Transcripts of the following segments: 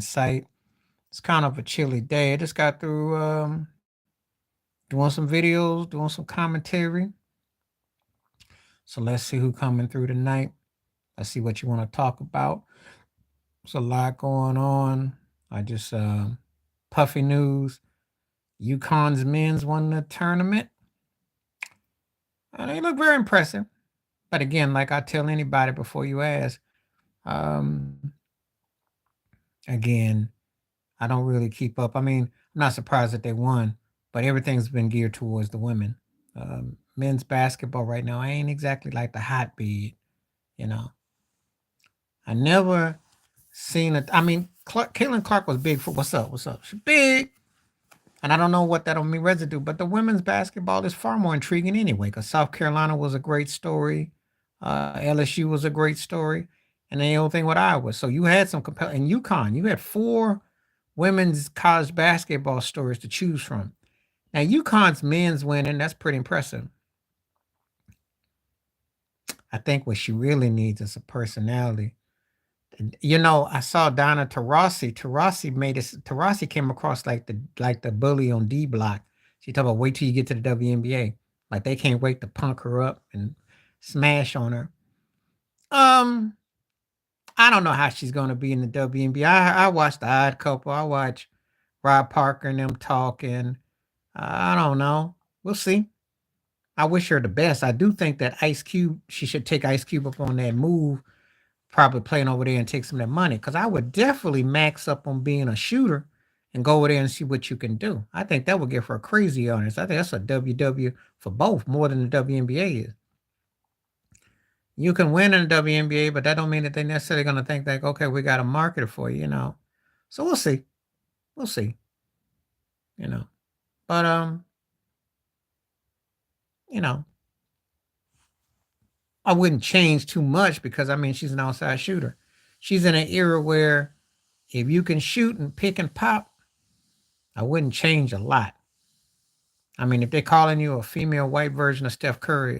sight. It's kind of a chilly day. I just got through doing some videos, doing some commentary. So let's see who coming through tonight. Let's see what you want to talk about. There's a lot going on. I just puffy news. UConn's men's won the tournament. And they look very impressive. But again, like I tell anybody before you ask, um, again, I don't really keep up. I mean, I'm not surprised that they won, but everything's been geared towards the women. Men's basketball right now ain't exactly like the hotbed, you know. I never seen it. I mean, Caitlin Clark was big for what's up? What's up? She's big. And I don't know what that'll mean residue, but the women's basketball is far more intriguing anyway, because South Carolina was a great story. LSU was a great story. And then the whole thing with Iowa. So you had some compelling, and UConn, you had four women's college basketball stories to choose from. Now, UConn's men's winning, that's pretty impressive. I think what she really needs is a personality. You know, I saw Donna Taurasi. Taurasi came across like the bully on D Block. She talked about wait till you get to the WNBA. Like they can't wait to punk her up and smash on her. Um, I don't know how she's gonna be in the WNBA. I watched the Odd Couple. I watch Rob Parker and them talking. I don't know. We'll see. I wish her the best. I do think that Ice Cube, she should take Ice Cube up on that move, probably playing over there and take some of that money. Because I would definitely max up on being a shooter and go over there and see what you can do. I think that would give her a crazy honest. I think that's a WW for both more than the WNBA is. You can win in the WNBA, but that don't mean that they're necessarily going to think like, okay, we got to market it for you, you know. So we'll see. We'll see. You know. But you know, I wouldn't change too much because I mean she's an outside shooter. She's in an era where if you can shoot and pick and pop, I wouldn't change a lot. I mean, if they're calling you a female white version of Steph Curry,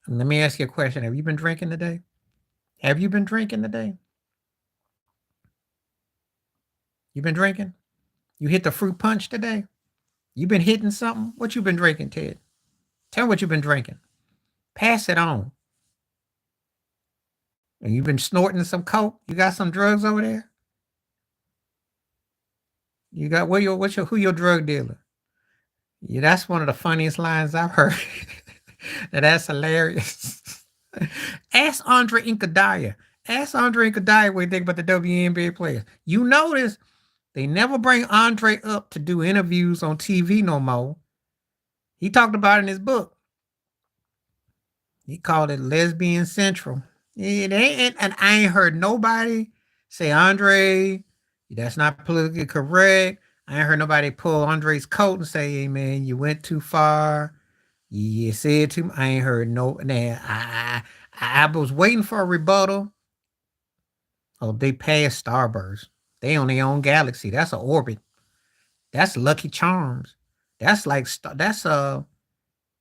let me ask you a question. Have you been drinking today? Have you been drinking today? You been drinking? You hit the fruit punch today? You been hitting something? What you been drinking, Ted? Tell me what you been drinking. Pass it on. And you been snorting some coke? You got some drugs over there? You got who your drug dealer? Yeah, that's one of the funniest lines I've heard. That's hilarious. Ask Andre Iguodala. Ask Andre Iguodala what he think about the WNBA players. You notice they never bring Andre up to do interviews on TV no more. He talked about it in his book. He called it Lesbian Central. And I ain't heard nobody say, Andre, that's not politically correct. I ain't heard nobody pull Andre's coat and say, hey, man, you went too far. You said too much. I ain't heard no. Nah, I was waiting for a rebuttal. Oh, they passed Starburst. They on their own galaxy. That's an orbit. That's Lucky Charms. That's like that's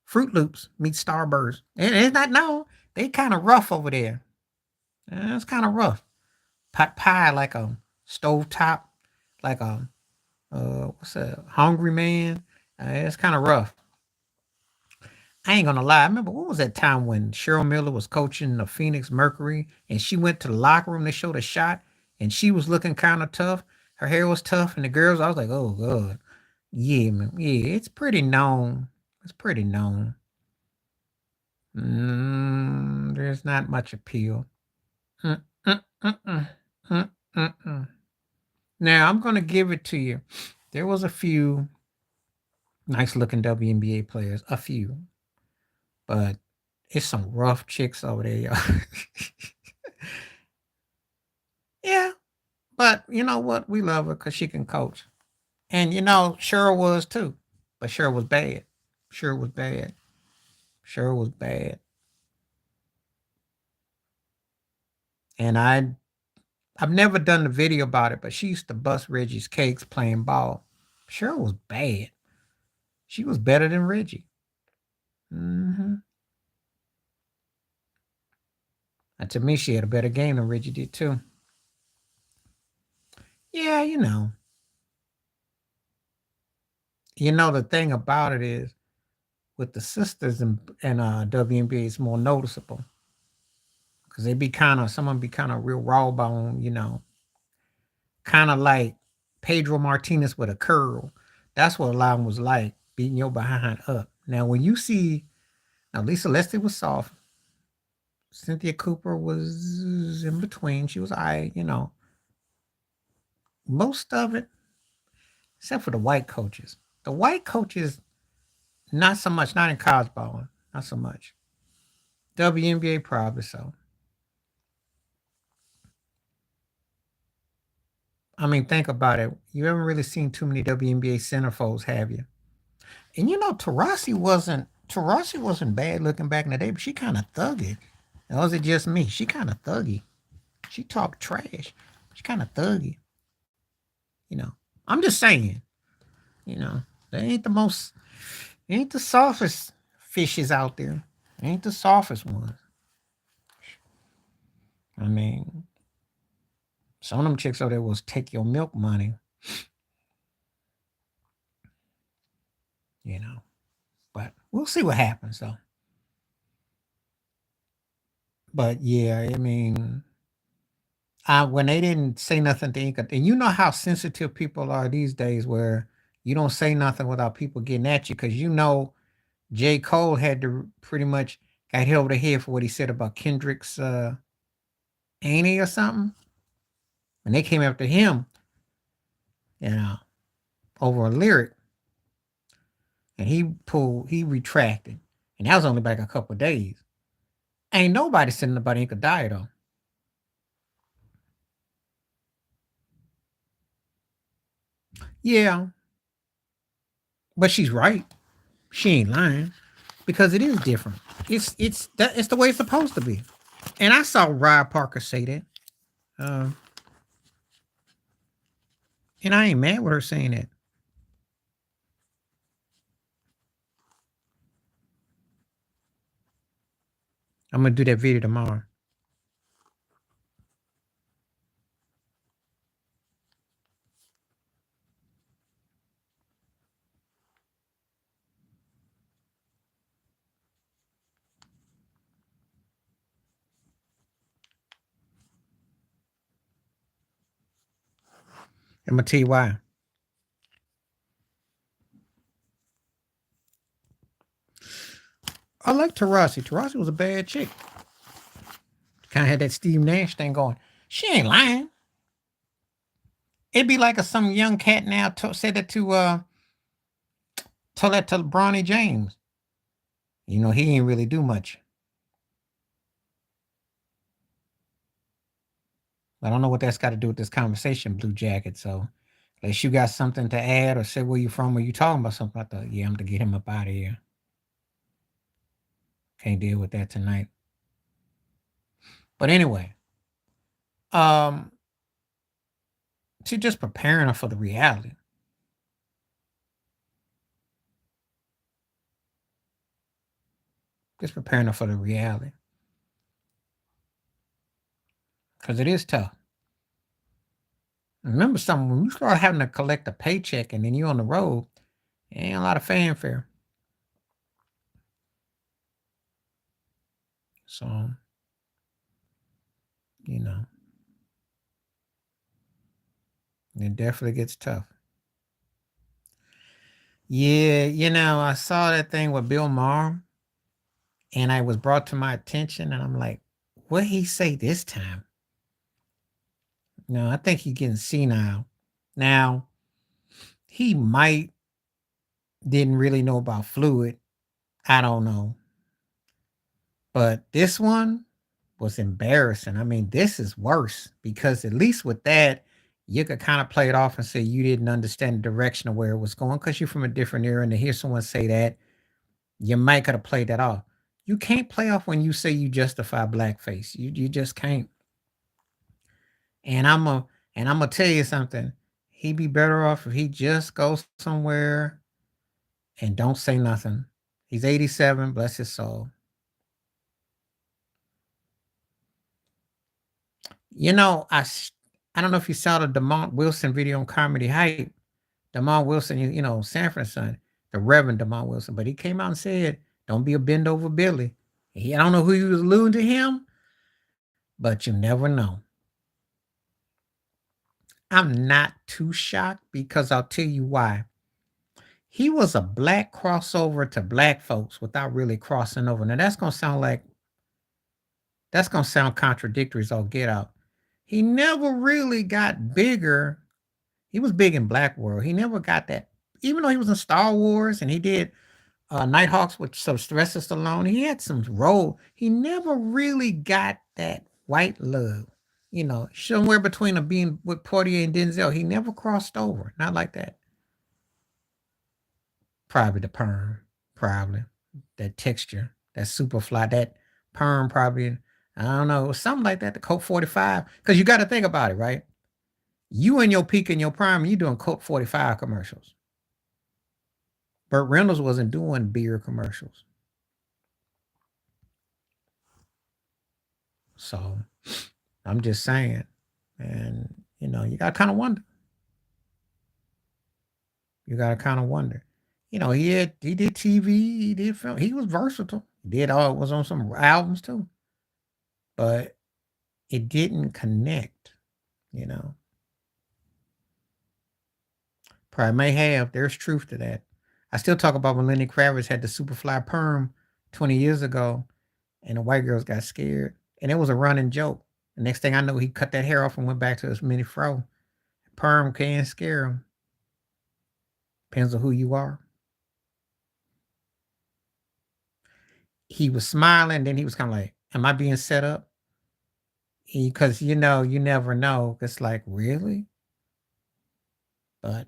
Fruit Loops meet Starburst. And it's not no. They kind of rough over there. It's kind of rough. Pot pie like a stove top, like a what's a hungry man. It's kind of rough. I ain't gonna lie. I remember what was that time when Cheryl Miller was coaching the Phoenix Mercury and she went to the locker room. They showed a shot and she was looking kind of tough. Her hair was tough, and the girls, I was like, oh god, yeah, man, yeah, it's pretty known. It's pretty known. There's not much appeal. Mm, mm, mm, mm, mm, mm, mm. Now I'm gonna give it to you. There was a few nice looking WNBA players, a few, but it's some rough chicks over there, y'all. Yeah, but you know what? We love her because she can coach. And you know, Cheryl was too. But Cheryl was bad. Cheryl was bad. Cheryl was bad. And I've never done the video about it, but she used to bust Reggie's cakes playing ball. Cheryl was bad. She was better than Reggie. to me, she had a better game than Reggie did too. Yeah, the thing about it is with the sisters and WNBA, it's more noticeable because they be kind of some of them be kind of real raw bone, kind of like Pedro Martinez with a curl. That's what a lot of them was like, beating your behind up. Now, when you see, now Lisa Leslie was soft, Cynthia Cooper was in between. She was most of it, except for the white coaches. The white coaches, not so much, not in college ball, not so much. WNBA probably so. I mean, think about it. You haven't really seen too many WNBA centerfolds, have you? And Tarasi wasn't bad looking back in the day, but she kind of thuggy. Or was it just me? She kind of thuggy. She talked trash. She kind of thuggy. You know. I'm just saying. You know. They ain't the softest fishes out there. They ain't the softest ones. I mean, some of them chicks over there was take your milk money. You know. But we'll see what happens though. But yeah, I mean, when they didn't say nothing to Inca, and you know how sensitive people are these days, where you don't say nothing without people getting at you, because J. Cole had to pretty much got hit over the head for what he said about Kendrick's Annie or something, and they came after him, you know, over a lyric, and he retracted, and that was only back a couple of days. Ain't nobody saying about Inca die though. Yeah, but she's right. She ain't lying because it is different. It's the way it's supposed to be. And I saw Rod Parker say that, uh, and I ain't mad with her saying that. I'm gonna do that video tomorrow. I'm gonna tell you why. I like Tarasi. Tarasi was a bad chick. Kind of had that Steve Nash thing going. She ain't lying. It'd be like some young cat now said that told that to Bronny James. He ain't really do much. I don't know what that's got to do with this conversation, Blue Jacket. So, unless you got something to add or say where you from, or you talking about something, I thought, yeah, I'm to get him up out of here. Can't deal with that tonight. But anyway, um, she's just preparing her for the reality. Just preparing her for the reality. Because it is tough. Remember something, when you start having to collect a paycheck and then you're on the road, ain't a lot of fanfare. So, you know, it definitely gets tough. Yeah, I saw that thing with Bill Maher and I was brought to my attention and I'm like, what he say this time? No, I think he's getting senile. Now, he might didn't really know about fluid. I don't know. But this one was embarrassing. I mean, this is worse because at least with that, you could kind of play it off and say you didn't understand the direction of where it was going because you're from a different era. And to hear someone say that, you might could have played that off. You can't play off when you say you justify blackface. You just can't. And I'm gonna tell you something. He'd be better off if he just goes somewhere and don't say nothing. He's 87, bless his soul. You know, I don't know if you saw the Demont Wilson video on Comedy Hype. Demont Wilson, you know, Sanford's son, the Reverend Demont Wilson, but he came out and said, "Don't be a bend over Billy." I don't know who he was alluding to him, but you never know. I'm not too shocked because I'll tell you why. He was a black crossover to black folks without really crossing over. Now that's gonna sound contradictory as all get out. He never really got bigger. He was big in Black World. He never got that, even though he was in Star Wars and he did Nighthawks with Sylvester Stallone. He had some role. He never really got that white love. You know, somewhere between him being with Portier and Denzel, he never crossed over. Not like that. Probably the perm, probably that texture, that super fly, that perm probably. I don't know, something like that. The Colt 45, because you got to think about it, right? You in your peak in your prime, you doing Colt 45 commercials. Burt Reynolds wasn't doing beer commercials. So I'm just saying. And, you know, you got to kind of wonder. You got to kind of wonder. You know, he did TV, he did film. He was versatile. He did all was on some albums too. But it didn't connect, you know. Probably may have. There's truth to that. I still talk about when Lenny Kravitz had the Superfly perm 20 years ago and the white girls got scared. And it was a running joke. The next thing I know, he cut that hair off and went back to his mini fro. Perm can scare him. Depends on who you are. He was smiling, then he was kind of like, "Am I being set up?" Because you know, you never know. It's like, really? But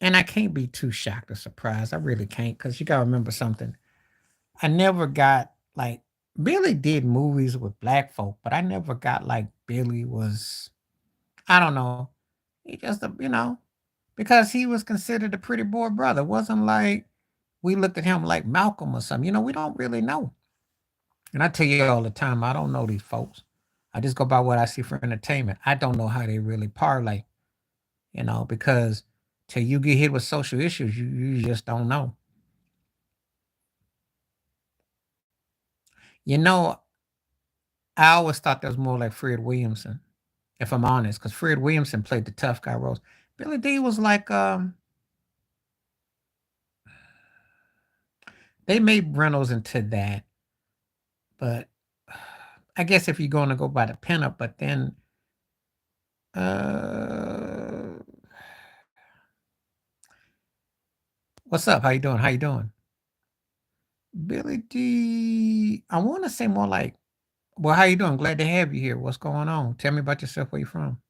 and I can't be too shocked or surprised. I really can't, because you gotta remember something. I never got like Billy did movies with black folk, but I never got like Billy was, I don't know. He just you know, because he was considered a pretty boy brother. It wasn't like we looked at him like Malcolm or something. You know, we don't really know. And I tell you all the time, I don't know these folks. I just go by what I see for entertainment. I don't know how they really parlay, you know, because till you get hit with social issues, you just don't know. You know, I always thought that was more like Fred Williamson, if I'm honest, because Fred Williamson played the tough guy roles. Billy D was like, they made Reynolds into that, but I guess if you're going to go by the pinup, but then, uh, what's up? How you doing? How you doing? Billy D, I want to say more like, well, how you doing? Glad to have you here. What's going on? Tell me about yourself. Where you from?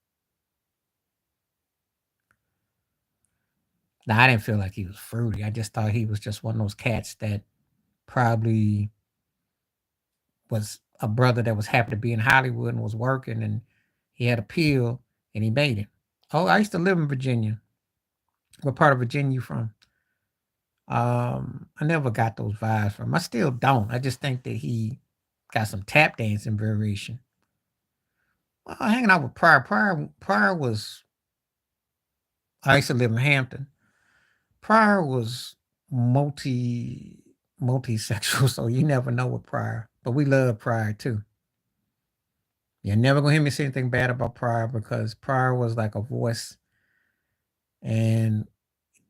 Now, I didn't feel like he was fruity. I just thought he was just one of those cats that probably was a brother that was happy to be in Hollywood and was working, and he had appeal and he made it. Oh, I used to live in Virginia. What part of Virginia you from? I never got those vibes from him. I still don't. I just think that he got some tap dancing variation. Well, hanging out with Pryor was, I used to live in Hampton. Pryor was multi-sexual, so you never know with Pryor. But we love Pryor too. You're never gonna hear me say anything bad about Pryor because Pryor was like a voice and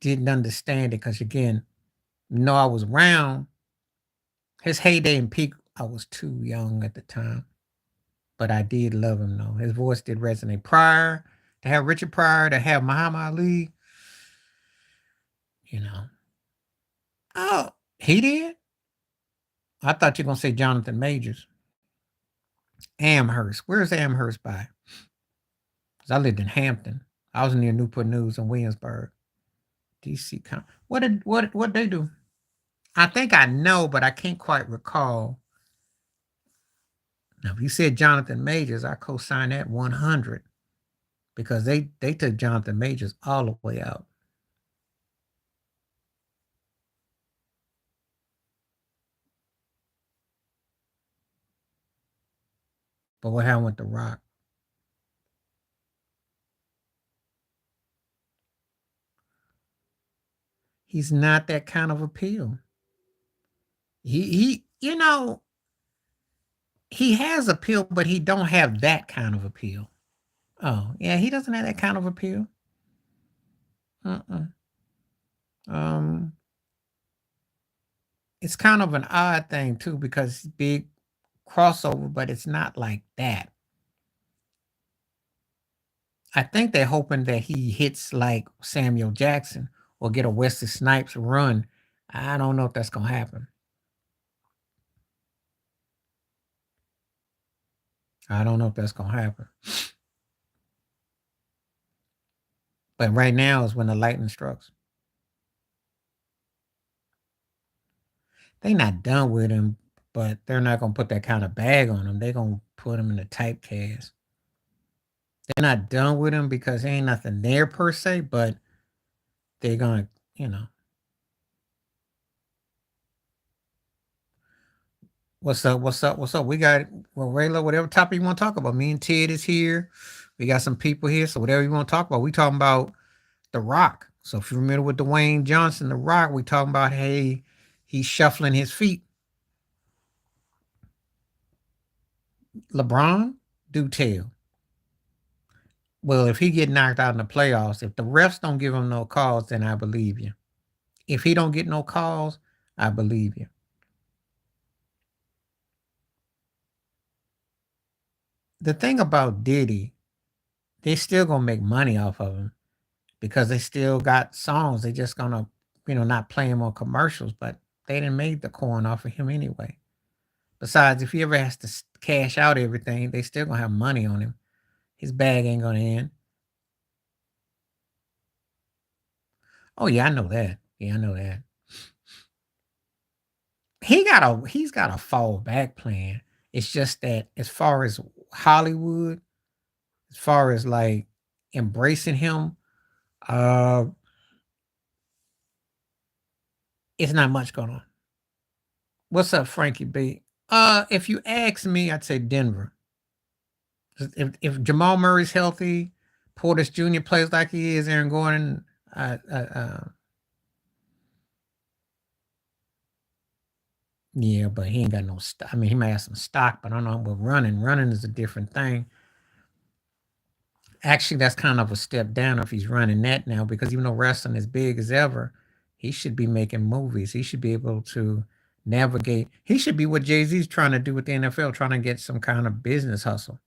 didn't understand it. Because again, no, I was around his heyday and peak. I was too young at the time, but I did love him though. His voice did resonate. Pryor, to have Richard Pryor, to have Muhammad Ali, you know. Oh, he did. I thought you were gonna say Jonathan Majors. Amherst. Where's Amherst by? 'Cause I lived in Hampton. I was near Newport News and Williamsburg. DC. What they do? I think I know, but I can't quite recall. Now, if you said Jonathan Majors, I co-sign that 100 because they took Jonathan Majors all the way out. But what happened with The Rock? He's not that kind of appeal. He has appeal, but he don't have that kind of appeal. Oh, yeah, he doesn't have that kind of appeal. Uh-uh. Um, it's kind of an odd thing too because big crossover, but it's not like that. I think they're hoping that he hits like Samuel Jackson or get a Wesley Snipes run. I don't know if that's gonna happen. I don't know if that's gonna happen. But right now is when the lightning strikes. They not done with him, but they're not gonna put that kind of bag on him. They're gonna put him in the typecast. They're not done with him because there ain't nothing there per se, but they're gonna, you know. What's up? What's up? What's up? We got well, Rayla, whatever topic you want to talk about. Me and Ted is here. We got some people here, so whatever you want to talk about. We talking about The Rock. So if you're familiar with Dwayne Johnson, The Rock, we talking about hey, he's shuffling his feet. LeBron, do tell. Well, if he get knocked out in the playoffs, if the refs don't give him no calls, then I believe you. If he don't get no calls, I believe you. The thing about Diddy, they still gonna make money off of him because they still got songs. They just gonna, not play him on commercials, but they didn't make the coin off of him anyway. Besides, if he ever has to cash out everything, they still gonna have money on him. His bag ain't gonna end. Oh yeah, I know that. Yeah, I know that. He's got a fallback plan. It's just that as far as Hollywood, as far as like embracing him, uh, it's not much going on. What's up, Frankie B? If you ask me, I'd say Denver. If Jamal Murray's healthy, Portis Jr. plays like he is, Aaron Gordon, yeah, but he ain't got no stock. I mean, he may have some stock, but I don't know. But running is a different thing. Actually, that's kind of a step down if he's running that now, because even though wrestling is big as ever, he should be making movies. He should be able to navigate. He should be what Jay-Z's trying to do with the NFL, trying to get some kind of business hustle.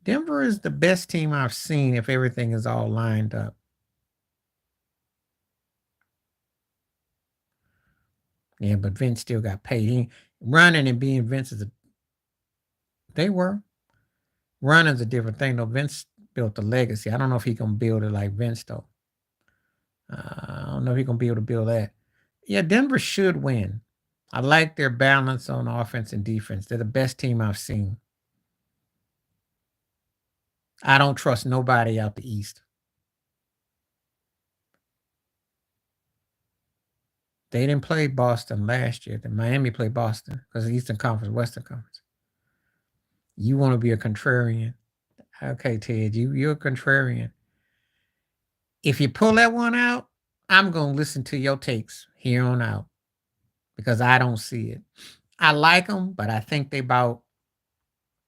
Denver is the best team I've seen if everything is all lined up. Yeah, but Vince still got paid. Running and being Vince is they were. Running's a different thing though. Vince built a legacy. I don't know if he can build it like Vince though. I don't know if he gonna be able to build that. Yeah, Denver should win. I like their balance on offense and defense. They're the best team I've seen. I don't trust nobody out the East. They didn't play Boston last year. Then Miami played Boston because the Eastern Conference, Western Conference. You want to be a contrarian. Okay, Ted, you're a contrarian. If you pull that one out, I'm gonna listen to your takes here on out because I don't see it. I like them, but I think they about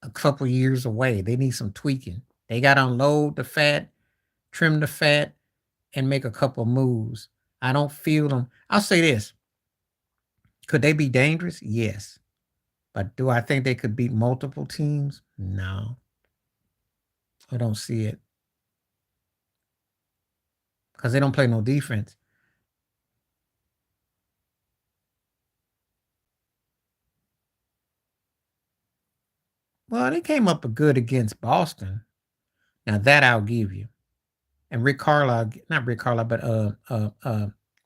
a couple years away. They need some tweaking. They got to unload the fat, trim the fat, and make a couple moves. I don't feel them. I'll say this: could they be dangerous? Yes, but do I think they could beat multiple teams? No, I don't see it because they don't play no defense. Well, they came up good against Boston. Now that I'll give you. And Rick Carlisle, not Rick Carlisle, but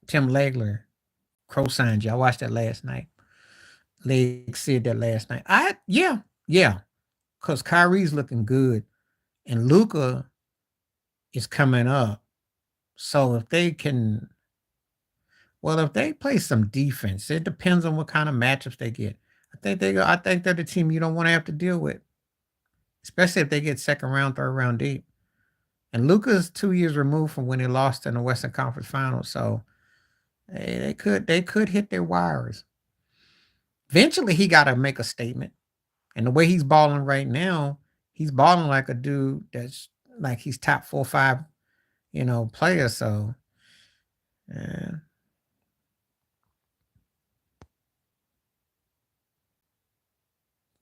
Tim Legler co-signed you. I watched that last night. Leg said that last night. Yeah, because Kyrie's looking good, and Luca is coming up. So if they can, well, if they play some defense, it depends on what kind of matchups they get. I think they're the team you don't want to have to deal with. especially if they get second round, third round deep. And Luka's 2 years removed from when they lost in the Western Conference Finals, so they could hit their wires. Eventually, he got to make a statement. And the way he's balling right now, he's balling like a dude that's like he's top 4 or 5, player. So, yeah.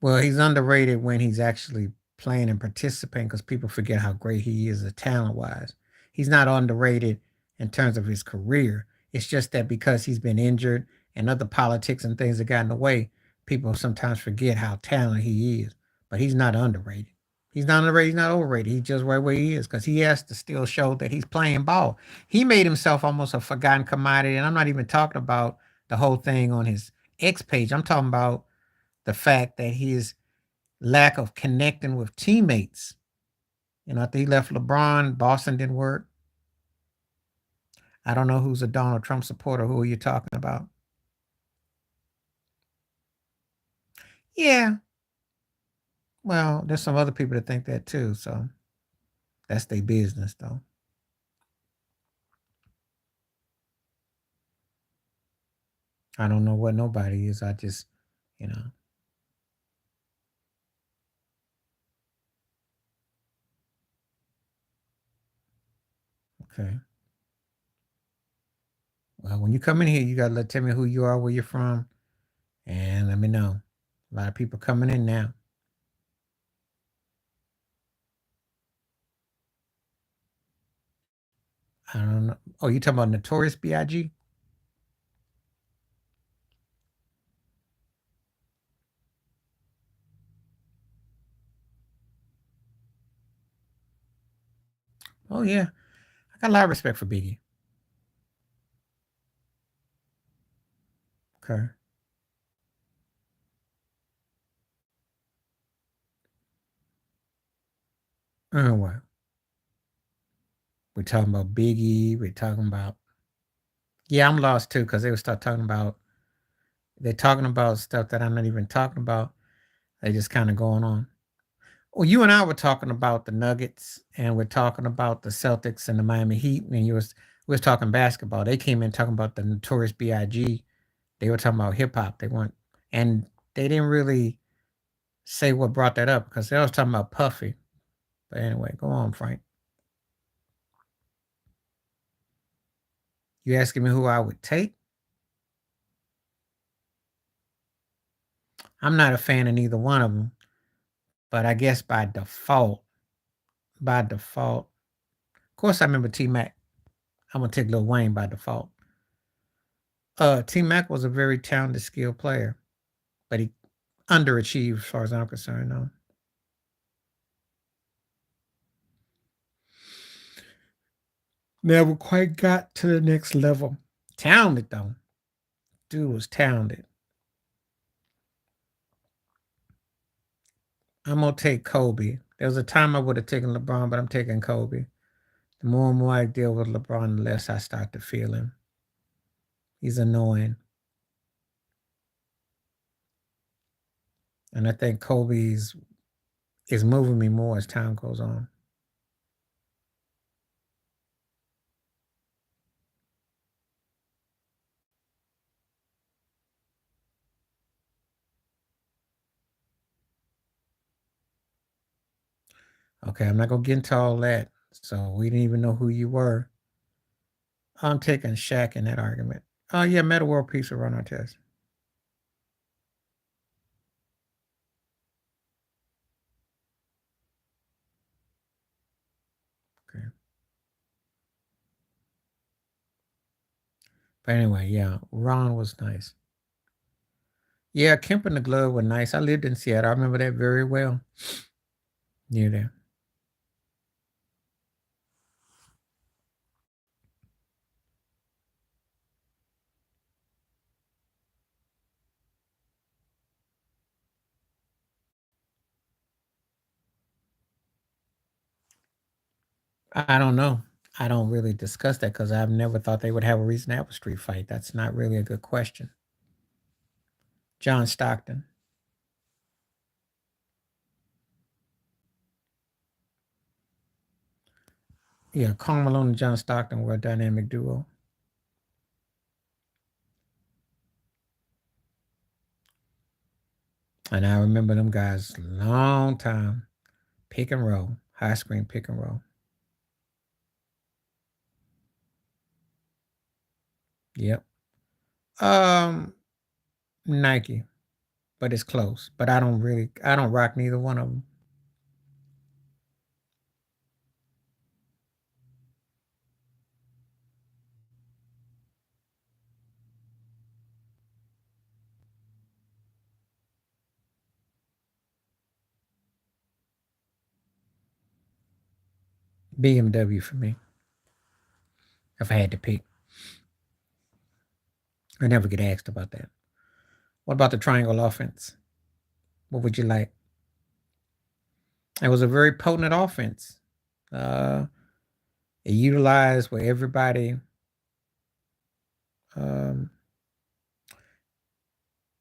Well, he's underrated when he's actually playing and participating because people forget how great he is talent wise. He's not underrated in terms of his career. It's just that because he's been injured and other politics and things that got in the way, people sometimes forget how talented he is. But he's not underrated. He's not underrated. He's not overrated. He's just right where he is because he has to still show that he's playing ball. He made himself almost a forgotten commodity. And I'm not even talking about the whole thing on his X page. I'm talking about the fact that his lack of connecting with teammates. After he left LeBron, Boston didn't work. I don't know who's a Donald Trump supporter. Who are you talking about? Yeah. Well, there's some other people that think that too. So that's their business, though. I don't know what nobody is. I just, you know, okay. Well, when you come in here, you gotta tell me who you are, where you're from, and let me know. A lot of people coming in now. I don't know. Oh, you talking about Notorious B.I.G.? Oh yeah, I got a lot of respect for Biggie. Okay. Well, we're talking about Biggie. We're talking about yeah. I'm lost too because they would start talking about they're talking about stuff that I'm not even talking about. They just kind of going on. Well, you and I were talking about the Nuggets, and we're talking about the Celtics and the Miami Heat, and we was talking basketball. They came in talking about the Notorious B.I.G. They were talking about hip hop. They weren't, and they didn't really say what brought that up because they was talking about Puffy. But anyway, go on, Frank. You asking me who I would take? I'm not a fan of neither one of them, but I guess by default, of course, I remember T Mac. I'm gonna take Lil Wayne by default. T Mac was a very talented, skilled player, but he underachieved as far as I'm concerned. No, never quite got to the next level. Talented though, dude was talented. I'm gonna take Kobe. There was a time I would have taken LeBron, but I'm taking Kobe. The more and more I deal with LeBron, the less I start to feel him. He's annoying, and I think Kobe's is moving me more as time goes on. Okay, I'm not gonna get into all that. So we didn't even know who you were. I'm taking Shaq in that argument. Oh yeah, Meta World Peace will run our test. Okay. But anyway, yeah, Ron was nice. Yeah, Kemp and the Glove were nice. I lived in Seattle. I remember that very well. Near there. I don't know. I don't really discuss that because I've never thought they would have a reason to have a street fight. That's not really a good question. John Stockton. Yeah, Karl Malone and John Stockton were a dynamic duo. And I remember them guys long time. Pick and roll. High screen pick and roll. Yep. Um Nike, but it's close. But I don't rock neither one of them. BMW for me, if I had to pick. I never get asked about that. What about the triangle offense? What would you like? It was a very potent offense. Uh, it utilized where everybody, um,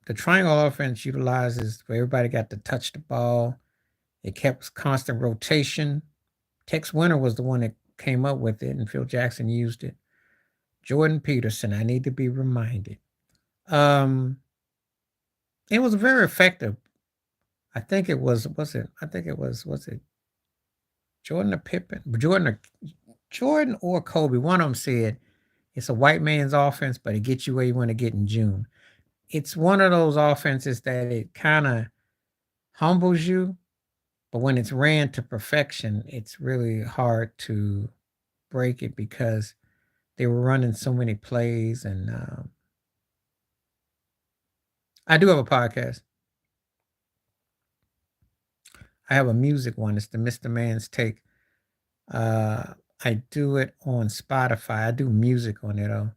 the triangle offense utilizes where everybody got to touch the ball. It kept constant rotation. Tex Winter was the one that came up with it, and Phil Jackson used it. Jordan Peterson, I need to be reminded. Um, it was very effective. I think it was it? I think it was it Jordan or Pippen? Jordan or Kobe. One of them said it's a white man's offense, but it gets you where you want to get in June. It's one of those offenses that it kind of humbles you, but when it's ran to perfection, it's really hard to break it because they were running so many plays. And I do have a podcast. I have a music one. It's the Mr. Man's Take. I do it on Spotify. I do music on it, though.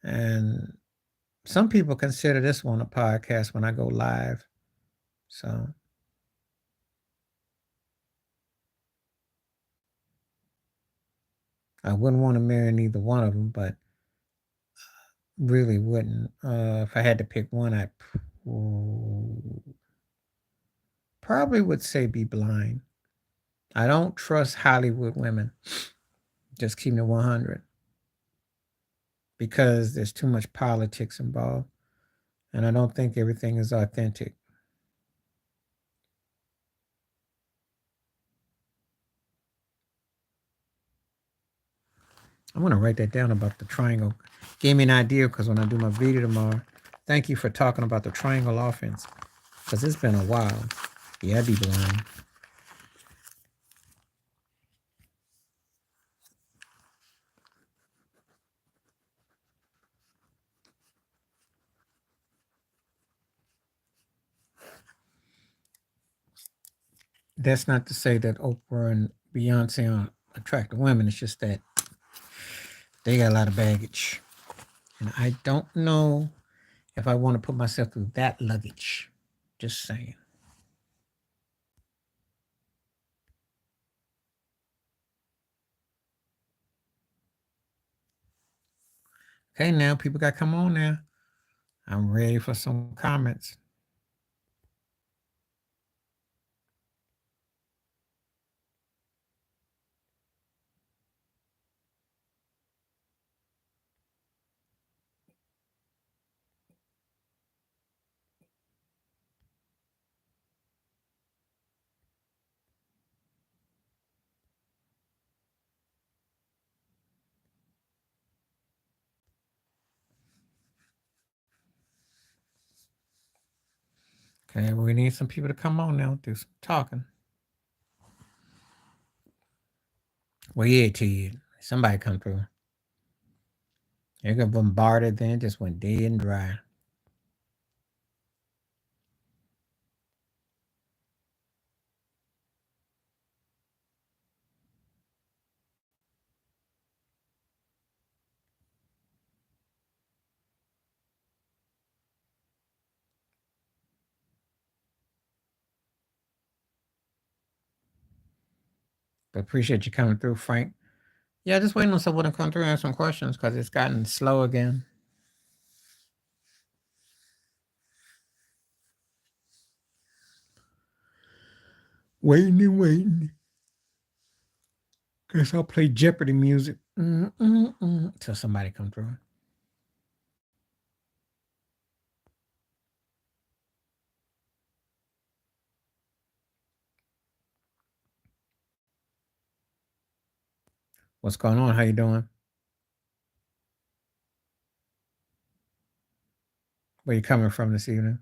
And some people consider this one a podcast when I go live. So I wouldn't want to marry neither one of them, but really wouldn't. If I had to pick one, I probably would say Be Blind. I don't trust Hollywood women. Just keeping it 100 because there's too much politics involved, and I don't think everything is authentic. I'm gonna write that down about the triangle. Gave me an idea because when I do my video tomorrow, thank you for talking about the triangle offense because it's been a while. Yeah, I'd be blind. That's not to say that Oprah and Beyonce aren't attractive women. It's just that they got a lot of baggage. And I don't know if I want to put myself through that luggage. Just saying. Okay, now people got to come on now. I'm ready for some comments. Okay, we need some people to come on now, do some talking. Well, yeah, Ted. Somebody come through. They got bombarded, then it just went dead and dry. But appreciate you coming through, Frank. Yeah, just waiting on someone to come through and ask some questions because it's gotten slow again. Waiting and waiting. Guess I'll play Jeopardy music till somebody come through. What's going on? How you doing? Where you coming from this evening?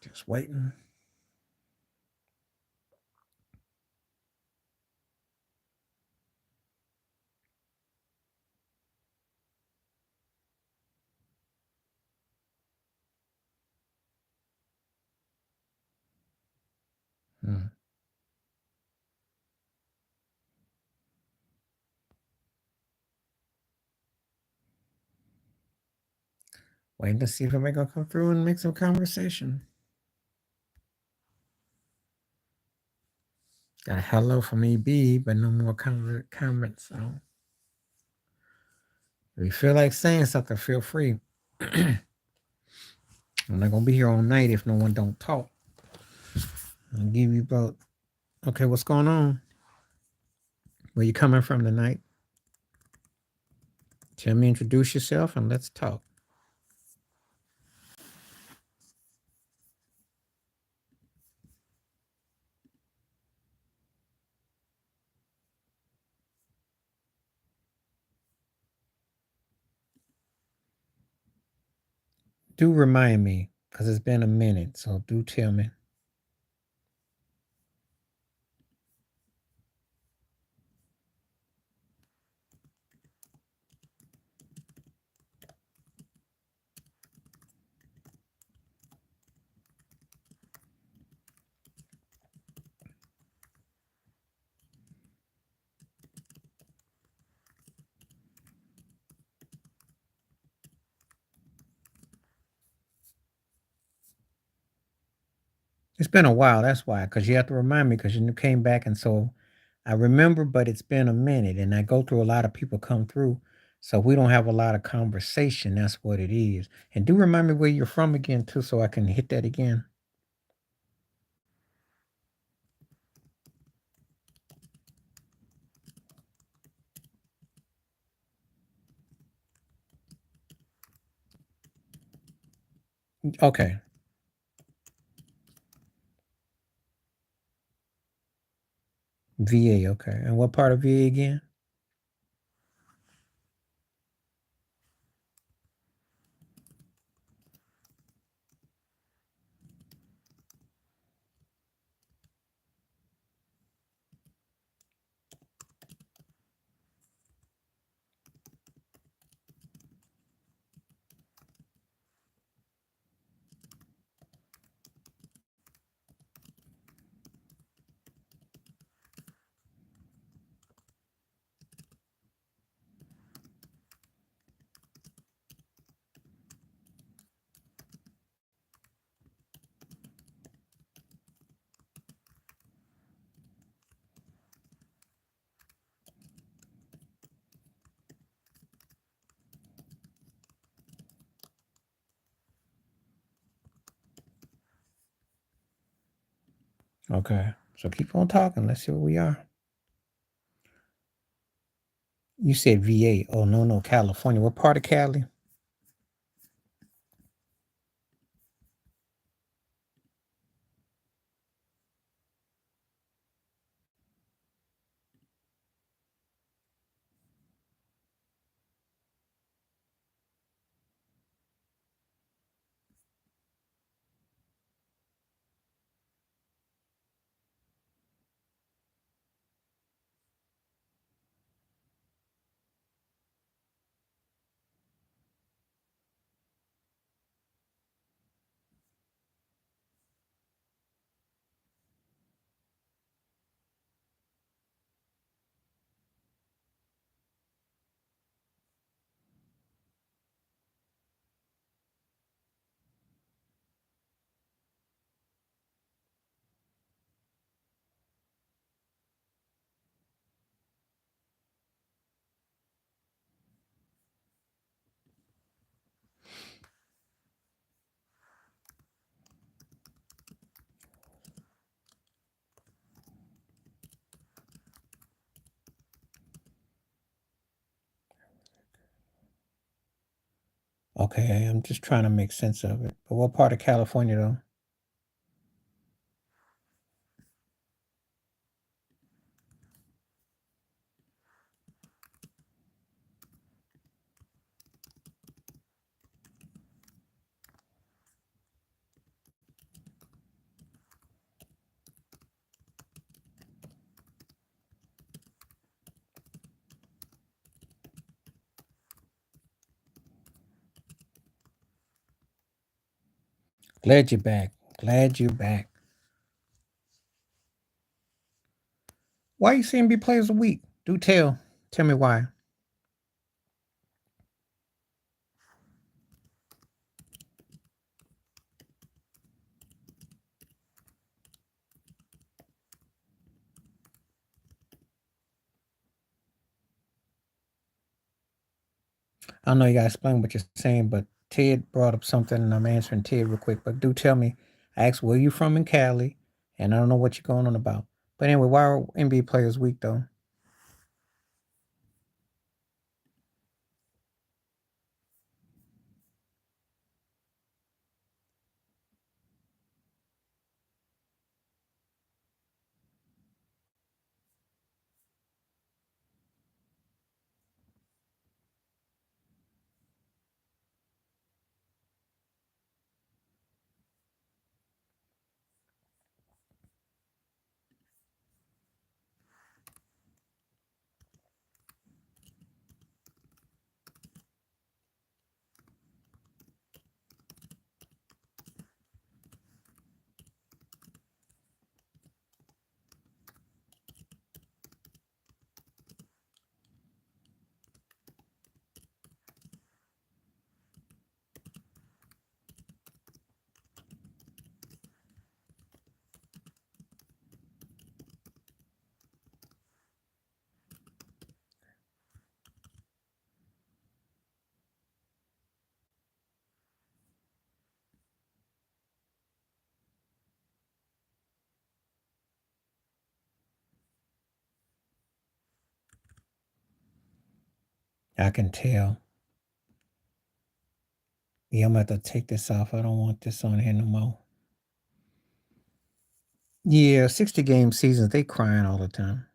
Just waiting. Hmm. Waiting to see if somebody gonna come through and make some conversation. Got a hello from EB, but no more comments. So if you feel like saying something, feel free. I'm not gonna be here all night if no one don't talk. I'll give you about. Okay, what's going on? Where you coming from tonight? Tell me, introduce yourself, and let's talk. Do remind me, because it's been a minute. So do tell me. It's been a while. That's why, because you have to remind me, because you came back, and so I remember, but it's been a minute, and I go through a lot of people come through, so we don't have a lot of conversation. That's what it is. And do remind me where you're from again, too, so I can hit that again. Okay, VA. Okay, and what part of VA again? Okay, so keep on talking. Let's see where we are. You said VA. Oh no, no, California. What part of Cali? Okay, I'm just trying to make sense of it. But what part of California though? Glad you're back. Glad you're back. Why you seeing B players a week? Do tell. Tell me why. I know you gotta explain what you're saying, but Ted brought up something and I'm answering Ted real quick. But do tell me. I asked where you from in Cali, and I don't know what you're going on about. But anyway, why are NBA players weak though? I can tell. Yeah, I'm gonna have to take this off. I don't want this on here no more. Yeah, 60 game seasons, they crying all the time.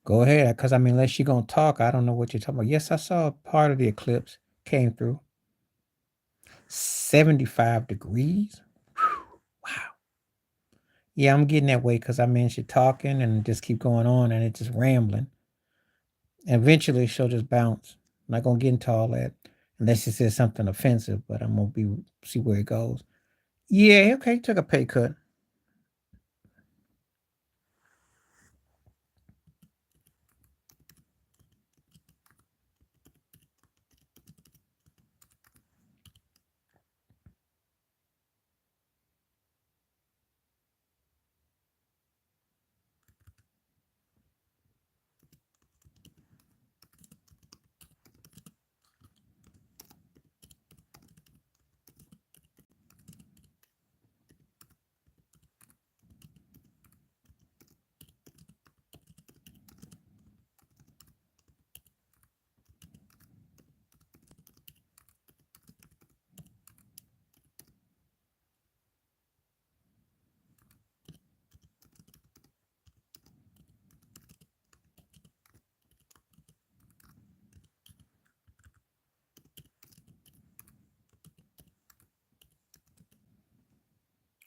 Go ahead, because I mean, unless you're gonna talk, I don't know what you're talking about. Yes, I saw part of the eclipse came through. 75 degrees. Wow. Yeah, I'm getting that way because I mean, she's talking and just keep going on and it's just rambling. And eventually she'll just bounce. I'm not gonna get into all that unless she says something offensive, but I'm gonna be see where it goes. Yeah, okay, took a pay cut.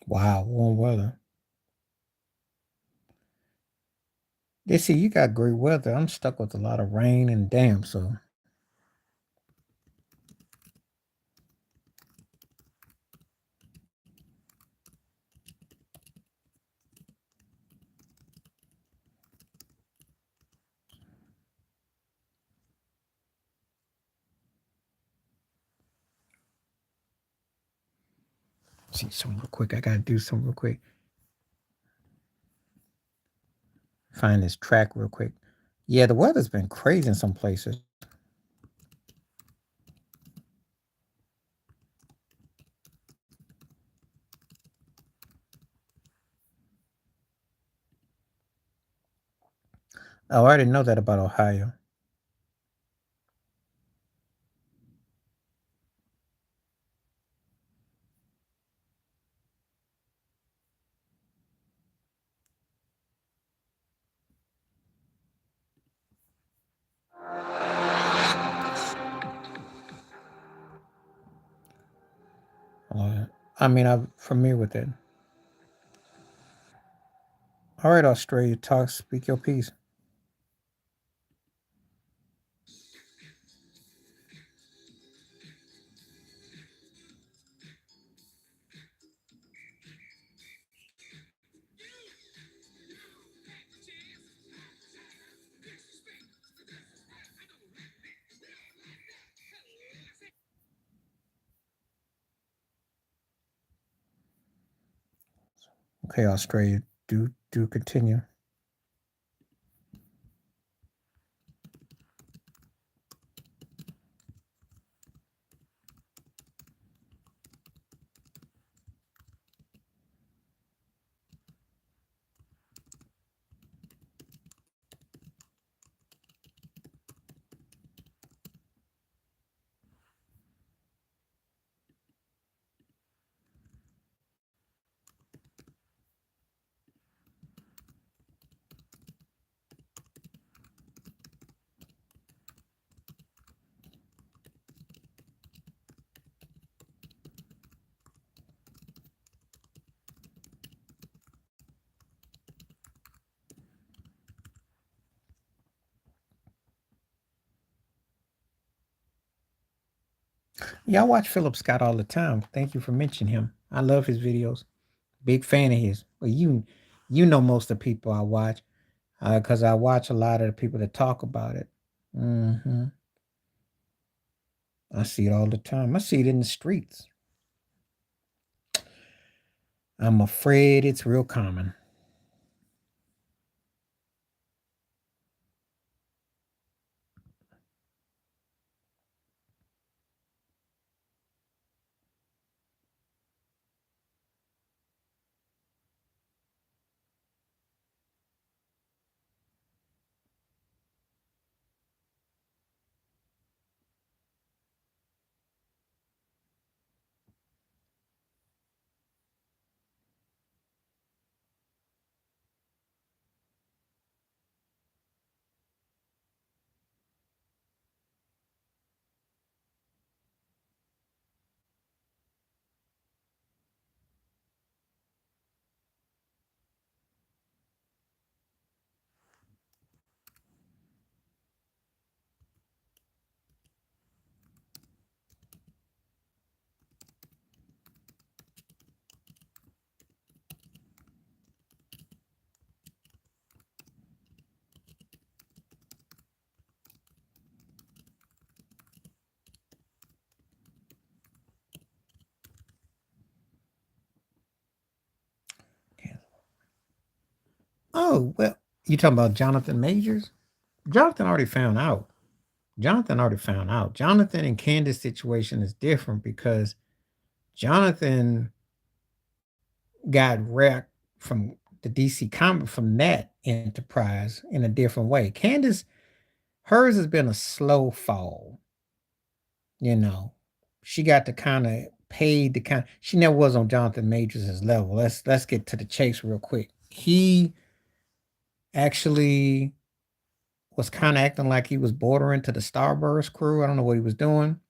Wow, warm weather. They see you got great weather. I'm stuck with a lot of rain and damp, so see something real quick. I gotta do something real quick. Find this track real quick. Yeah, the weather's been crazy in some places. Oh, I already know that about Ohio. I mean, I'm familiar with it. All right, Australia, talk, speak your piece. Okay, Australia, do continue. Yeah, I watch Philip Scott all the time. Thank you for mentioning him. I love his videos. Big fan of his. Well, you know most of the people I watch because I watch a lot of the people that talk about it. Hmm. I see it all the time. I see it in the streets. I'm afraid it's real common. Oh, well, you talking about Jonathan Majors? Jonathan already found out. Jonathan already found out. Jonathan and Candace's situation is different because Jonathan got wrecked from the DC comic from that enterprise in a different way. Candace, hers has been a slow fall, you know. She got to kind of paid the kind she never was on Jonathan Majors' level. Let's get to the chase real quick. He actually was kind of acting like he was bordering to the Starburst crew. I don't know what he was doing.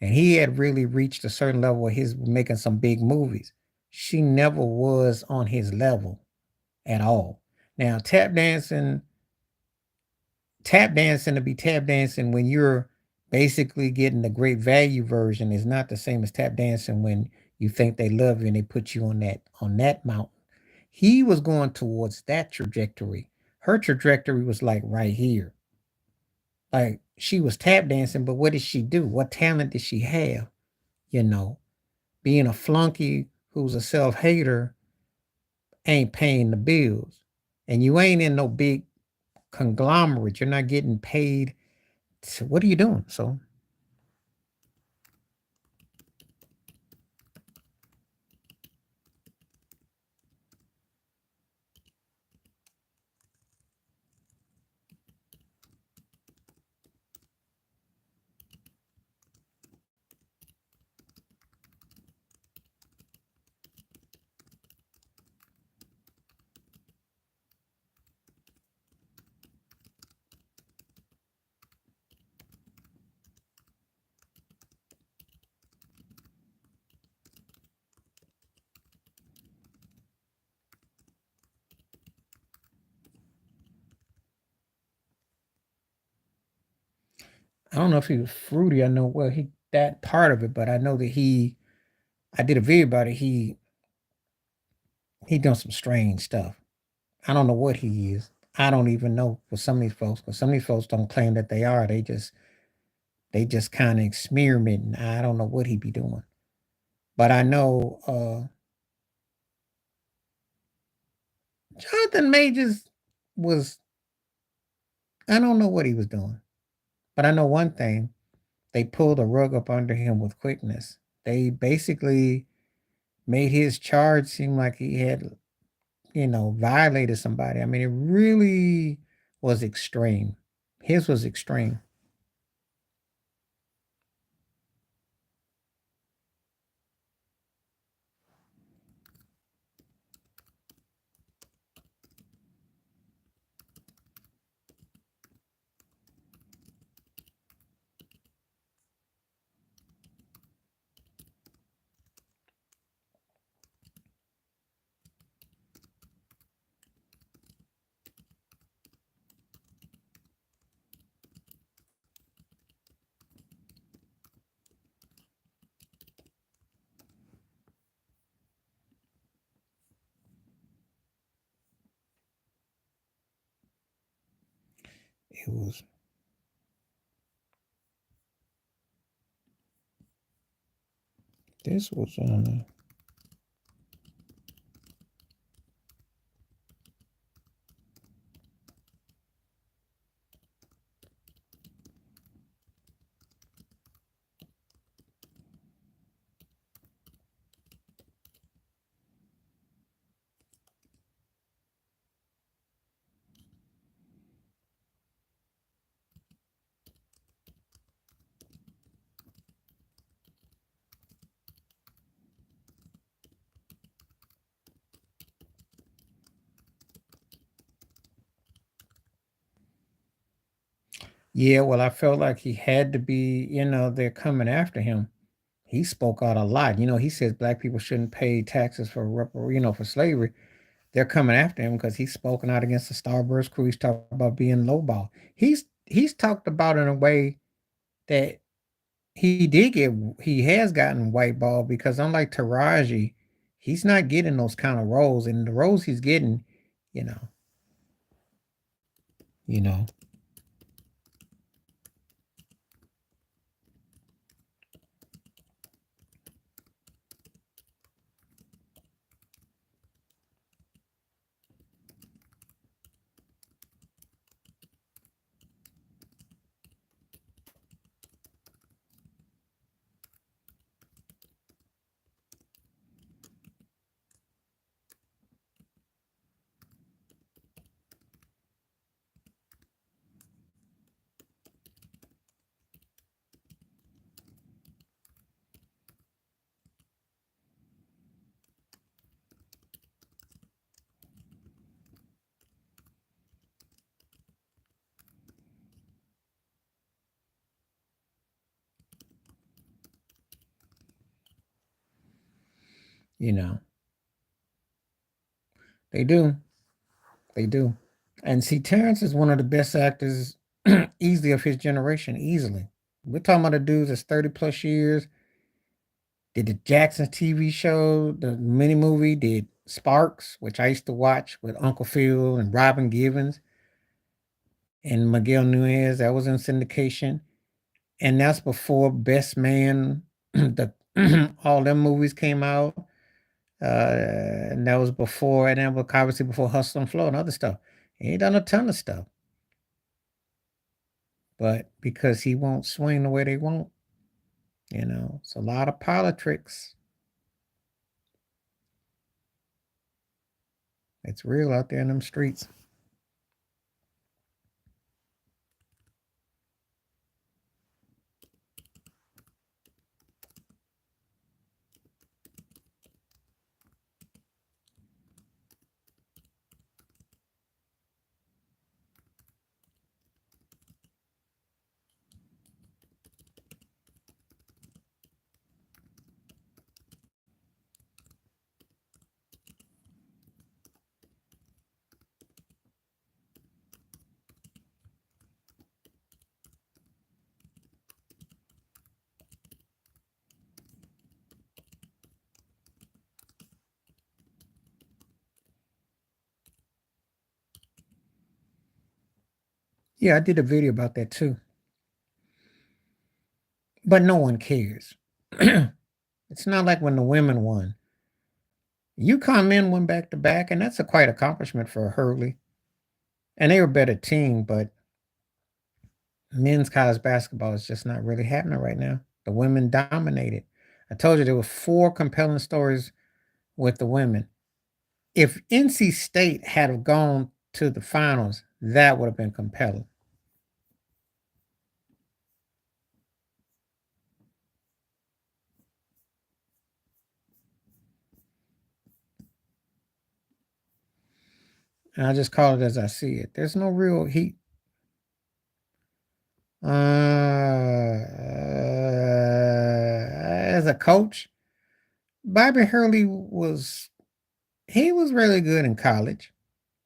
And he had really reached a certain level where he's making some big movies. She never was on his level at all. Now, tap dancing to be tap dancing when you're basically getting the great value version is not the same as tap dancing when you think they love you and they put you on that mountain. He was going towards that trajectory. Her trajectory was like right here. Like she was tap dancing, but what did she do? What talent did she have? You know, being a flunky who's a self-hater ain't paying the bills. And you ain't in no big conglomerate. You're not getting paid. So what are you doing? So I don't know if he was fruity. I know well he that part of it, but I know that I did a video about it. He done some strange stuff. I don't know what he is. I don't even know for some of these folks, because some of these folks don't claim that they are. They just kind of experimenting. I don't know what he be doing. But I know Jonathan Majors was I don't know what he was doing. But I know one thing. They pulled the rug up under him with quickness. They basically made his charge seem like he had, violated somebody. I mean, it really was extreme. His was extreme. It was this was yeah, well, I felt like he had to be, they're coming after him. He spoke out a lot. He says black people shouldn't pay taxes for slavery. They're coming after him because he's spoken out against the Starburst crew. He's talked about being lowball. He's talked about in a way that he has gotten white ball because unlike Taraji, he's not getting those kind of roles. And the roles he's getting, you know, you know, you know, they do. They do. And see, Terrence is one of the best actors easily of his generation, easily. We're talking about a dude that's 30 plus years, did the Jackson TV show, the mini movie, did Sparks, which I used to watch with Uncle Phil and Robin Givens and Miguel Nuez. That was in syndication. And that's before Best Man, the All them movies came out, and that was before, and then obviously before Hustle and Flow and other stuff. He ain't done a ton of stuff, but because he won't swing the way they want, it's a lot of politics. It's real out there in them streets. Yeah, I did a video about that too. But no one cares. It's not like when the women won. UConn men went back to back, and that's a quite accomplishment for Hurley. And they were a better team, but men's college basketball is just not really happening right now. The women dominated. I told you there were 4 compelling stories with the women. If NC State had have gone to the finals, that would have been compelling. And I just call it as I see it. There's no real heat. As a coach, Bobby Hurley he was really good in college.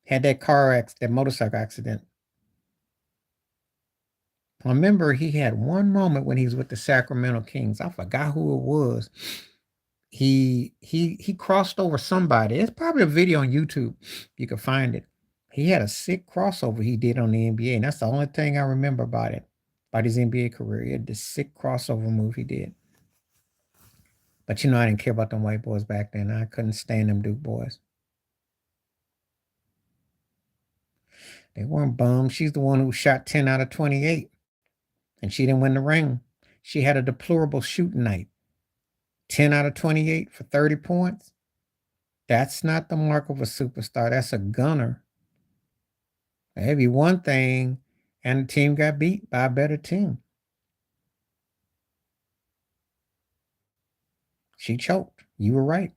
Had that motorcycle accident. I remember he had one moment when he was with the Sacramento Kings. I forgot who it was. He crossed over somebody. It's probably a video on YouTube. You can find it. He had a sick crossover he did on the NBA, and that's the only thing I remember about it, about his NBA career. He had this sick crossover move he did. But I didn't care about them white boys back then. I couldn't stand them Duke boys. They weren't bums. She's the one who shot 10 out of 28, and she didn't win the ring. She had a deplorable shooting night. 10 out of 28 for 30 points. That's not the mark of a superstar. That's a gunner. Maybe one thing, and the team got beat by a better team. She choked. You were right.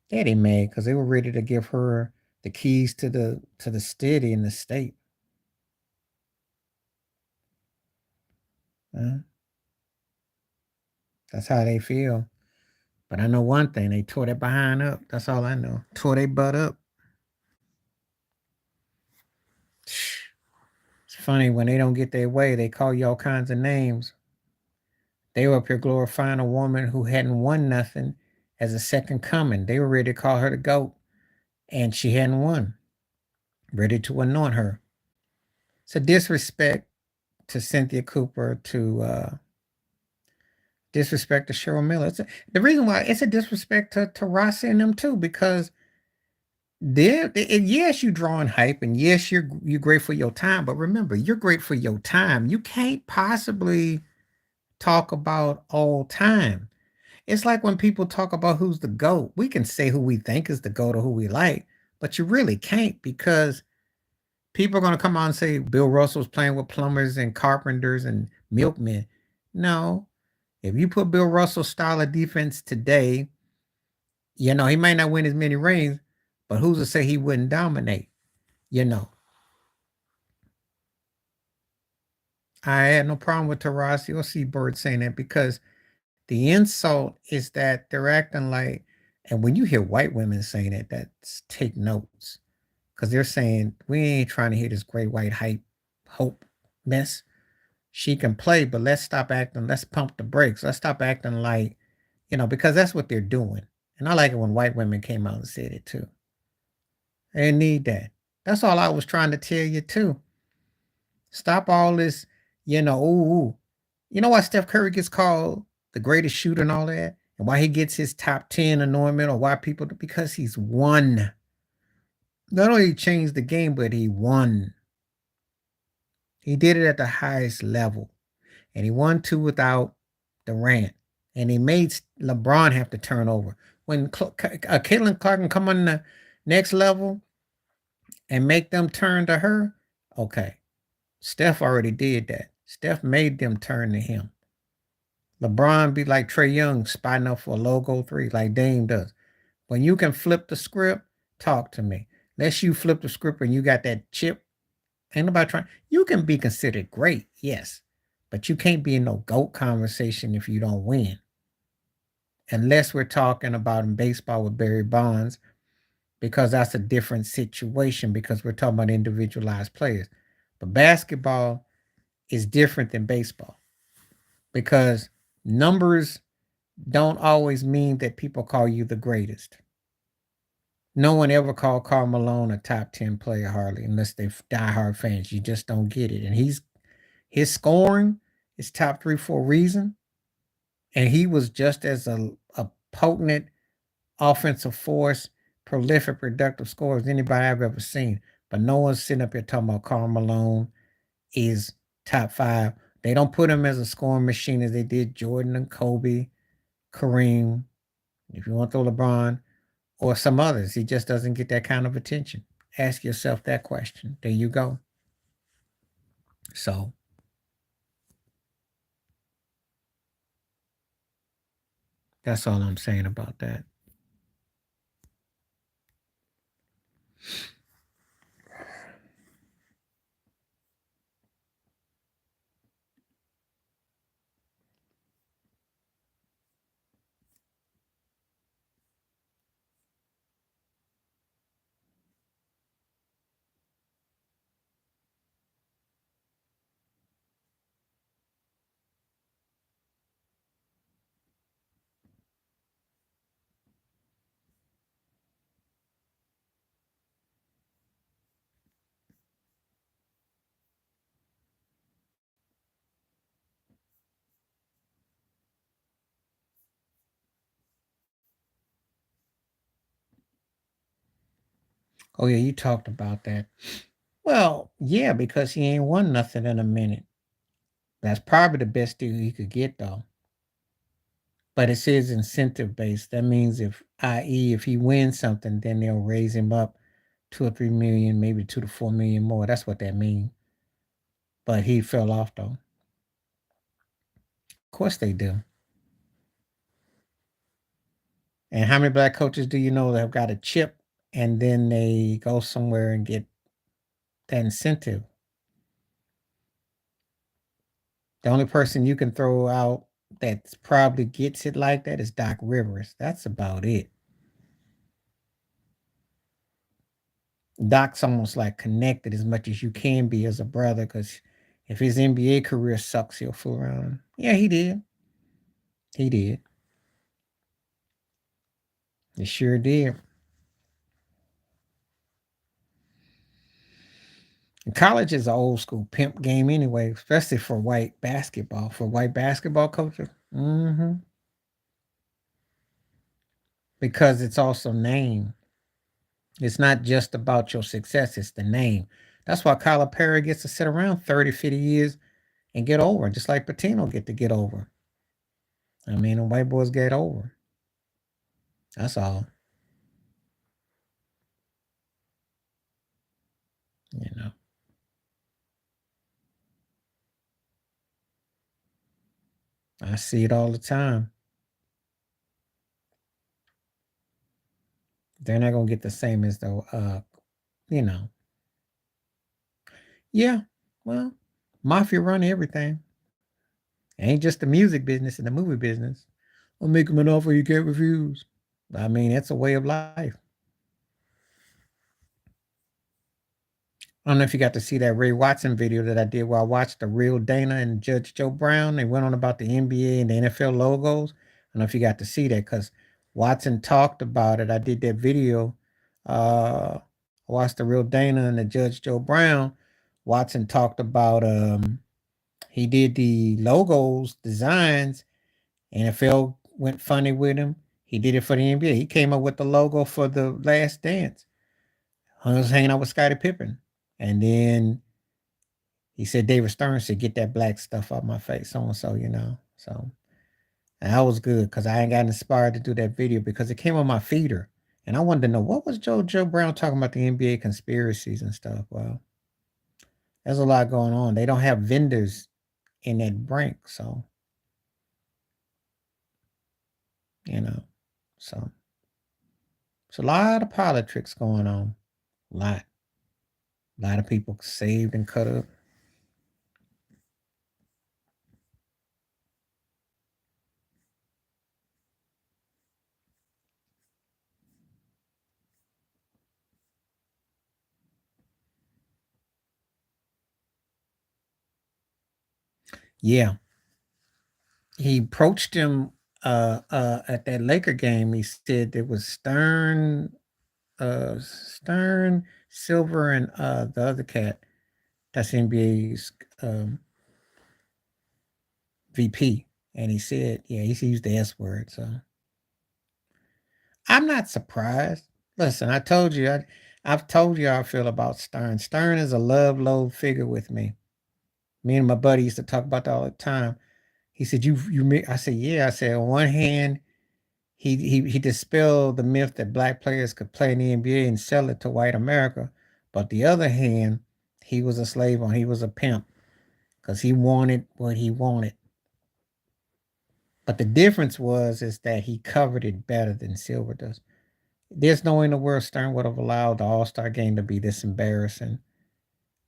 They ain't mad because they were ready to give her the keys to the city and the state. That's how they feel. But I know one thing, they tore that behind up. That's all I know. Tore their butt up. It's funny when they don't get their way, they call you all kinds of names. They were up here glorifying a woman who hadn't won nothing as a second coming. They were ready to call her the GOAT, and she hadn't won. Ready to anoint her. It's a disrespect to Cynthia Cooper, to disrespect to Cheryl Miller. The reason why it's a disrespect to Rossi and them too, because yes, you drawing hype, and yes, you're great for your time, but remember, you're great for your time. You can't possibly talk about all time. It's like when people talk about who's the GOAT. We can say who we think is the GOAT or who we like, but you really can't, because people are going to come on and say Bill Russell's playing with plumbers and carpenters and milkmen. No, if you put Bill Russell's style of defense today, he might not win as many rings, but who's to say he wouldn't dominate? I had no problem with Tarasi or Seabird saying that, because the insult is that they're acting like, and when you hear white women saying it, that's take notes, because they're saying we ain't trying to hear this great white hope mess. She can play, but let's stop acting. Let's pump the brakes. Let's stop acting like, because that's what they're doing. And I like it when white women came out and said it too. They didn't need that. That's all I was trying to tell you too. Stop all this, ooh. You know why Steph Curry gets called the greatest shooter and all that? And why he gets his top 10 anointment, or why people, because he's won. Not only changed the game, but he won. He did it at the highest level. And he won two without Durant. And he made LeBron have to turn over. When Caitlin Clark can come on the next level and make them turn to her, okay. Steph already did that. Steph made them turn to him. LeBron be like Trey Young spotting up for a logo three like Dame does. When you can flip the script, talk to me. Unless you flip the script and you got that chip, ain't nobody trying. You can be considered great, yes, but you can't be in no GOAT conversation if you don't win. Unless we're talking about in baseball with Barry Bonds, because that's a different situation because we're talking about individualized players. But basketball is different than baseball because numbers don't always mean that people call you the greatest. No one ever called Karl Malone a top 10 player hardly, unless they're diehard fans. You just don't get it. And his scoring is top three for a reason. And he was just as a potent offensive force, prolific, productive scorer as anybody I've ever seen. But no one's sitting up here talking about Karl Malone is top five. They don't put him as a scoring machine as they did Jordan and Kobe, Kareem, if you want to throw LeBron, or some others. He just doesn't get that kind of attention. Ask yourself that question. There you go. So that's all I'm saying about that. Oh yeah, you talked about that. Well, yeah, because he ain't won nothing in a minute. That's probably the best deal he could get though. But it says incentive based. That means if, i.e., if he wins something, then they'll raise him up 2 or 3 million, maybe 2 to 4 million more. That's what that means. But he fell off though. Of course they do. And how many black coaches do you know that have got a chip and then they go somewhere and get that incentive? The only person you can throw out that probably gets it like that is Doc Rivers. That's about it. Doc's almost like connected as much as you can be as a brother because if his NBA career sucks, he'll fool around. Yeah, he did. He did. He sure did. And college is an old school pimp game anyway, especially for white basketball. For white basketball coaches. Because it's also name. It's not just about your success, it's the name. That's why Kyler Perry gets to sit around 30, 50 years and get over, just like Patino get over. I mean, the white boys get over. That's all. You know. I see it all the time. They're not gonna get the same as the you know. Yeah. Well, Mafia run everything. It ain't just the music business and the movie business. I'll make them an offer you can't refuse. I mean, it's a way of life. I don't know if you got to see that Ray Watson video that I did where I watched the real Dana and Judge Joe Brown. They went on about the NBA and the NFL logos. I don't know if you got to see that because Watson talked about it. I did that video. I watched the real Dana and the Judge Joe Brown. Watson talked about he did the logos, designs, NFL went funny with him. He did it for the NBA. He came up with the logo for the Last Dance. I was hanging out with Scottie Pippen, and then he said David Stern said, "Get that black stuff out my face," so and so, So and that was good because I ain't got inspired to do that video because it came on my feeder, and I wanted to know what was Joe Brown talking about the NBA conspiracies and stuff. Well, there's a lot going on. They don't have vendors in that brink, so you know, so it's a lot of politics going on. A lot of people saved and cut up. Yeah, he approached him at that Laker game. He said it was Stern, Silver, and the other cat that's NBA's VP. And he said, yeah, he used the S word. So I'm not surprised. Listen, I've told you how I feel about Stern. Stern is a love loathe figure with me. Me and my buddy used to talk about that all the time. He said, I said, yeah. I said, on one hand, he dispelled the myth that black players could play in the NBA and sell it to white America. But the other hand, he was a slave on. He was a pimp because he wanted what he wanted. But the difference is that he covered it better than Silver does. There's no way in the world Stern would have allowed the All Star game to be this embarrassing,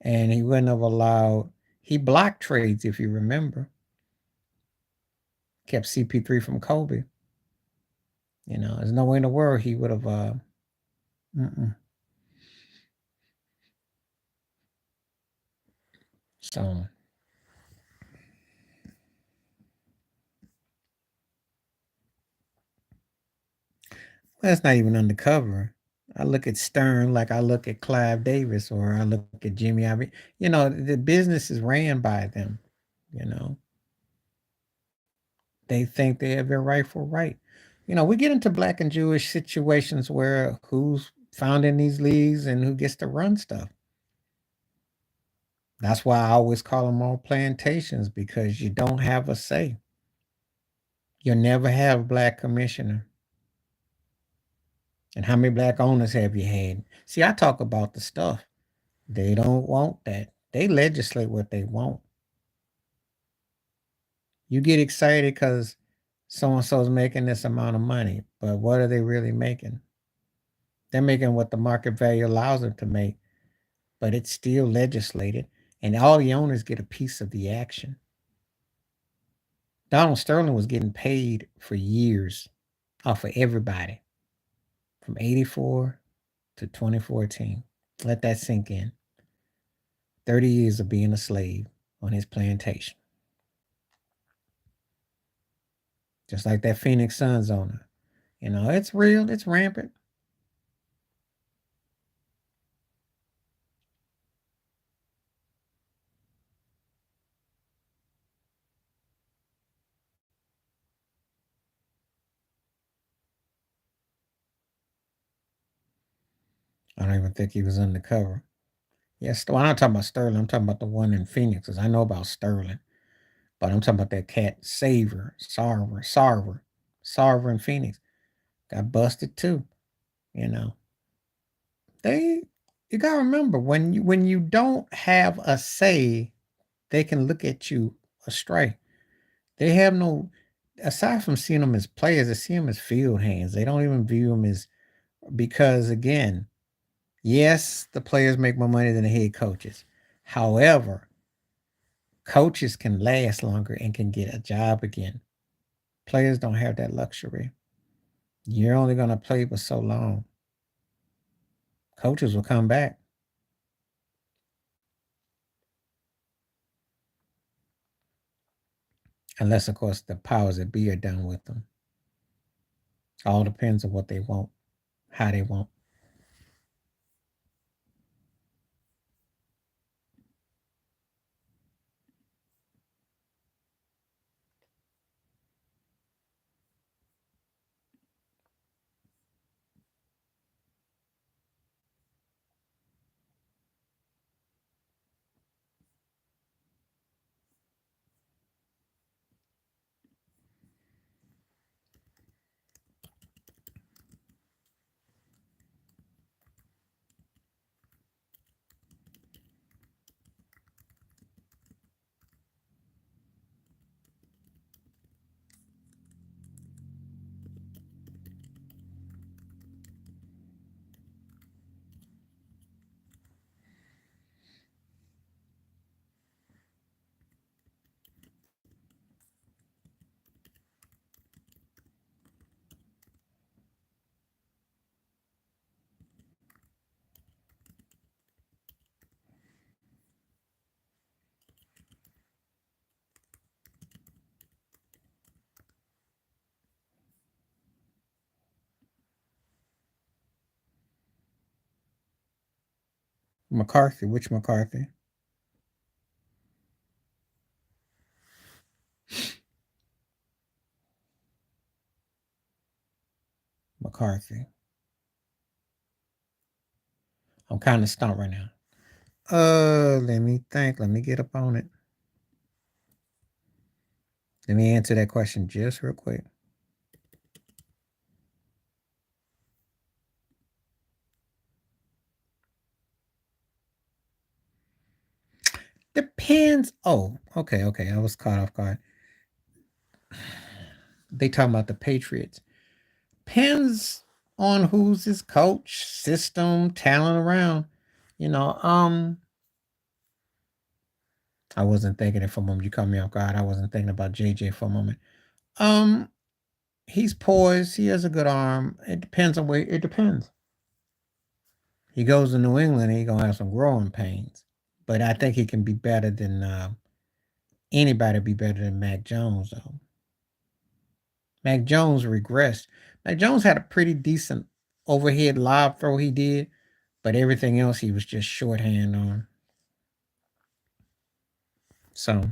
and he wouldn't have allowed. He blocked trades, if you remember. Kept CP3 from Kobe. There's no way in the world he would have. Mm-mm. So that's not even undercover. I look at Stern like I look at Clive Davis or I look at Jimmy Iovine. The business is ran by them. You know, they think they have their rightful right. We get into black and Jewish situations where who's founding these leagues and who gets to run stuff. That's why I always call them all plantations because you don't have a say. You'll never have a black commissioner. And how many black owners have you had? See, I talk about the stuff. They don't want that. They legislate what they want. You get excited because so and so is making this amount of money, but what are they really making? They're making what the market value allows them to make, but it's still legislated, and all the owners get a piece of the action. Donald Sterling was getting paid for years off of everybody from 84 to 2014. Let that sink in. 30 years of being a slave on his plantation. Just like that Phoenix Suns owner. It's real, it's rampant. I don't even think he was undercover. Yes, well, I'm not talking about Sterling. I'm talking about the one in Phoenix, because I know about Sterling. But I'm talking about that cat Sarver in Phoenix. Got busted too. You know. They you gotta remember when you don't have a say, they can look at you astray. They have no aside from seeing them as players, they see them as field hands. They don't even view them as because again, yes, the players make more money than the head coaches. However, coaches can last longer and can get a job again. Players don't have that luxury. You're only going to play for so long. Coaches will come back. Unless, of course, the powers that be are done with them. All depends on what they want, how they want. McCarthy. Which McCarthy? McCarthy. I'm kind of stumped right now. Let me think. Let me get up on it. Let me answer that question just real quick. Depends. Oh, okay, okay. I was caught off guard. They talking about the Patriots. Depends on who's his coach, system, talent around. You know, I wasn't thinking it for a moment. You caught me off guard. I wasn't thinking about JJ for a moment. Um, he's poised. He has a good arm. It depends on where. It depends. He goes to New England, he gonna have some growing pains. But I think he can be better than anybody. Be better than Mac Jones though. Mac Jones regressed. Mac Jones had a pretty decent overhead lob throw he did, but everything else he was just shorthand on. So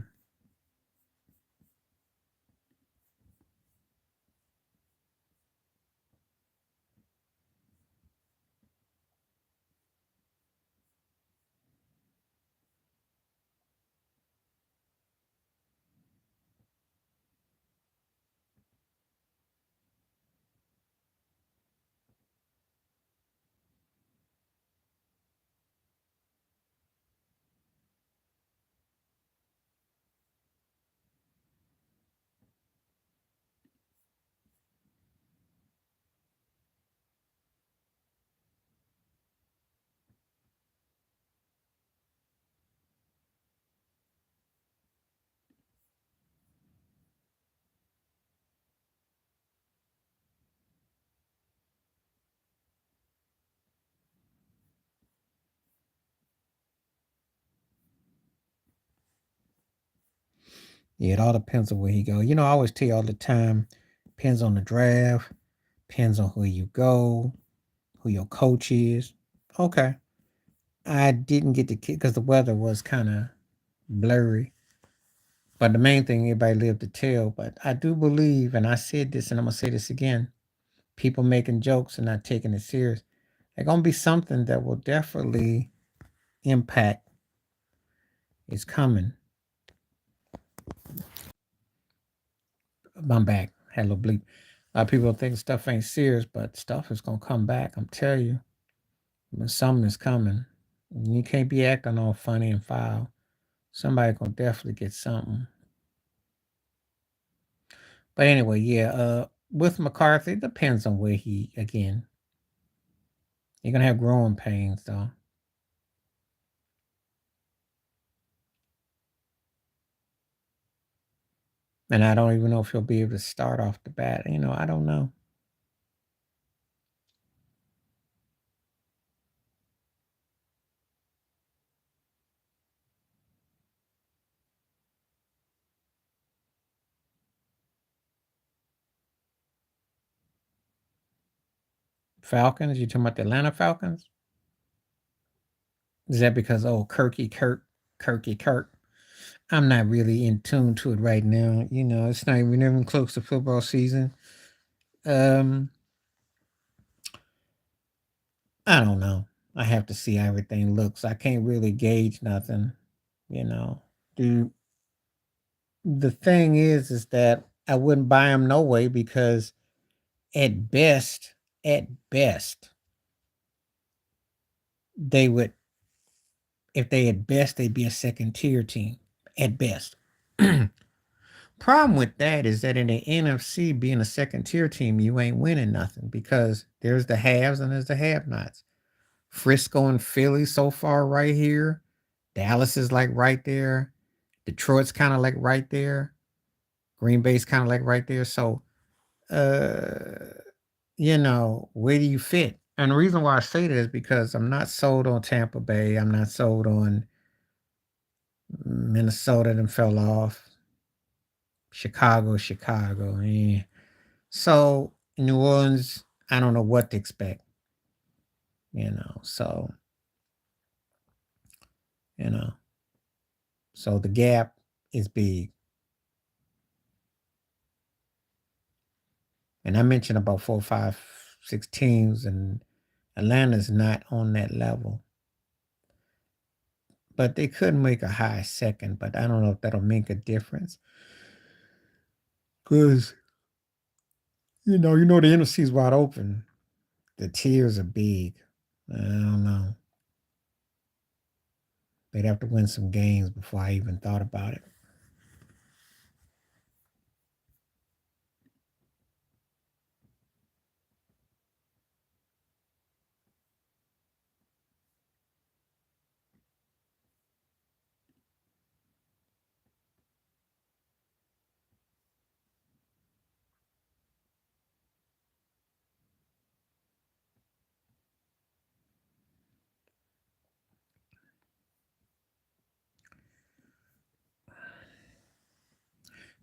yeah, it all depends on where he go. You know, I always tell you all the time, depends on the draft, depends on who you go, who your coach is. Okay. I didn't get the kid because the weather was kind of blurry. But the main thing everybody lived to tell. But I do believe, and I said this and I'm gonna say this again, people making jokes and not taking it serious. There's gonna be something that will definitely impact is coming. I'm back. Had a little bleep. A lot of people think stuff ain't serious, but stuff is gonna come back. I'm telling you, when something is coming. You can't be acting all funny and foul. Somebody gonna definitely get something. But anyway, yeah. With McCarthy, it depends on where he again. You're gonna have growing pains though, and I don't even know if he'll be able to start off the bat. You know, I don't know. Falcons? You talking about the Atlanta Falcons? Is that because Kirky Kirk? I'm not really in tune to it right now. You know, it's not even close to football season. Um, I don't know. I have to see how everything looks. I can't really gauge nothing. You know, the the thing is that I wouldn't buy them no way because at best, at best, they would if they at best they'd be a second tier team at best. Problem with that is that in the NFC, being a second tier team, you ain't winning nothing because there's the haves and there's the have nots. Frisco and Philly so far right here. Dallas is like right there. Detroit's kind of like right there. Green Bay's kind of like right there. So, uh, you know, where do you fit? And the reason why I say that is because I'm not sold on Tampa Bay. I'm not sold on Minnesota. Them fell off. Chicago. Eh. So New Orleans, I don't know what to expect. You know, so you know. So the gap is big. And I mentioned about 4, 5, 6 teams, and Atlanta's not on that level. But they could make a high second, but I don't know if that'll make a difference. Because, the NFC's wide open. The tiers are big. I don't know. They'd have to win some games before I even thought about it.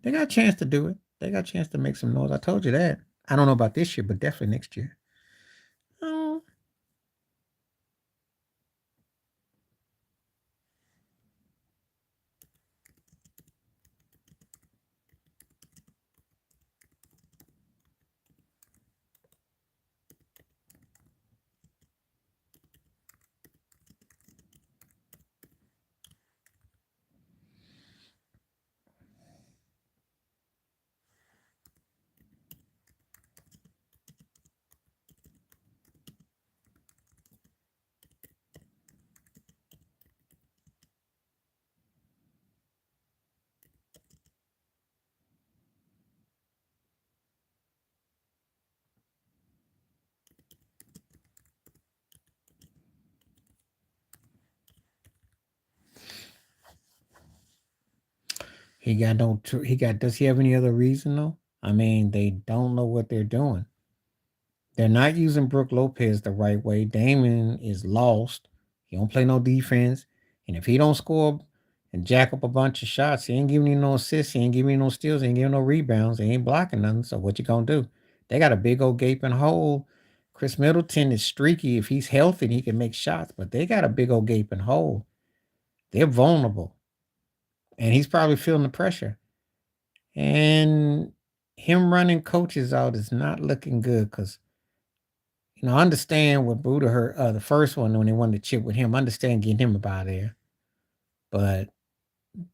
They got a chance to do it. They got a chance to make some noise. I told you that. I don't know about this year, but definitely next year. Oh, he got no. He got. Does he have any other reason though? I mean, they don't know what they're doing. They're not using Brook Lopez the right way. Damon is lost. He don't play no defense, and if he don't score and jack up a bunch of shots, he ain't giving you no assists. He ain't giving you no steals. He ain't giving no rebounds. He ain't blocking nothing. So what you gonna do? They got a big old gaping hole. Chris Middleton is streaky. If he's healthy, he can make shots, but they got a big old gaping hole. They're vulnerable, and he's probably feeling the pressure. And him running coaches out is not looking good because I understand what Buddha hurt the first one when they wanted to chip with him. I understand getting him up out of there. But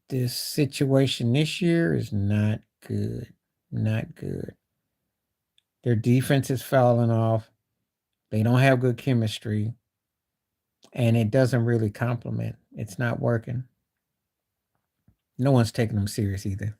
this situation this year is not good. Not good. Their defense is falling off. They don't have good chemistry. And it doesn't really complement. It's not working. No one's taking them serious either.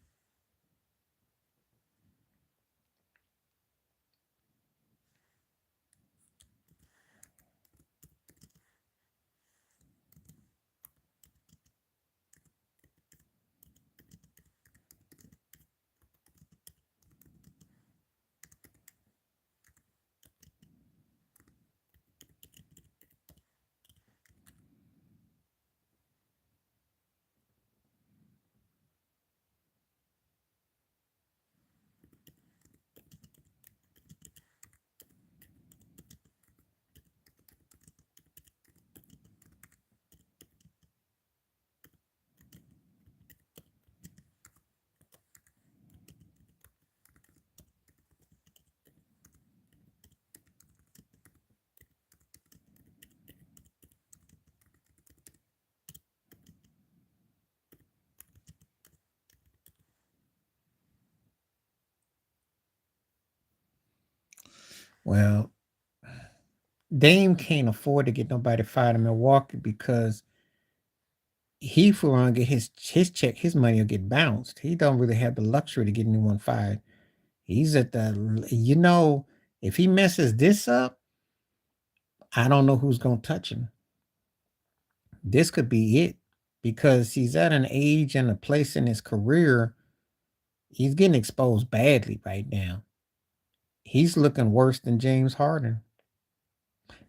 Well, Dame can't afford to get nobody fired in Milwaukee because he for on get his check, his money will get bounced. He don't really have the luxury to get anyone fired. He's at the if he messes this up, I don't know who's gonna touch him. This could be it because he's at an age and a place in his career. He's getting exposed badly right now. He's looking worse than James Harden.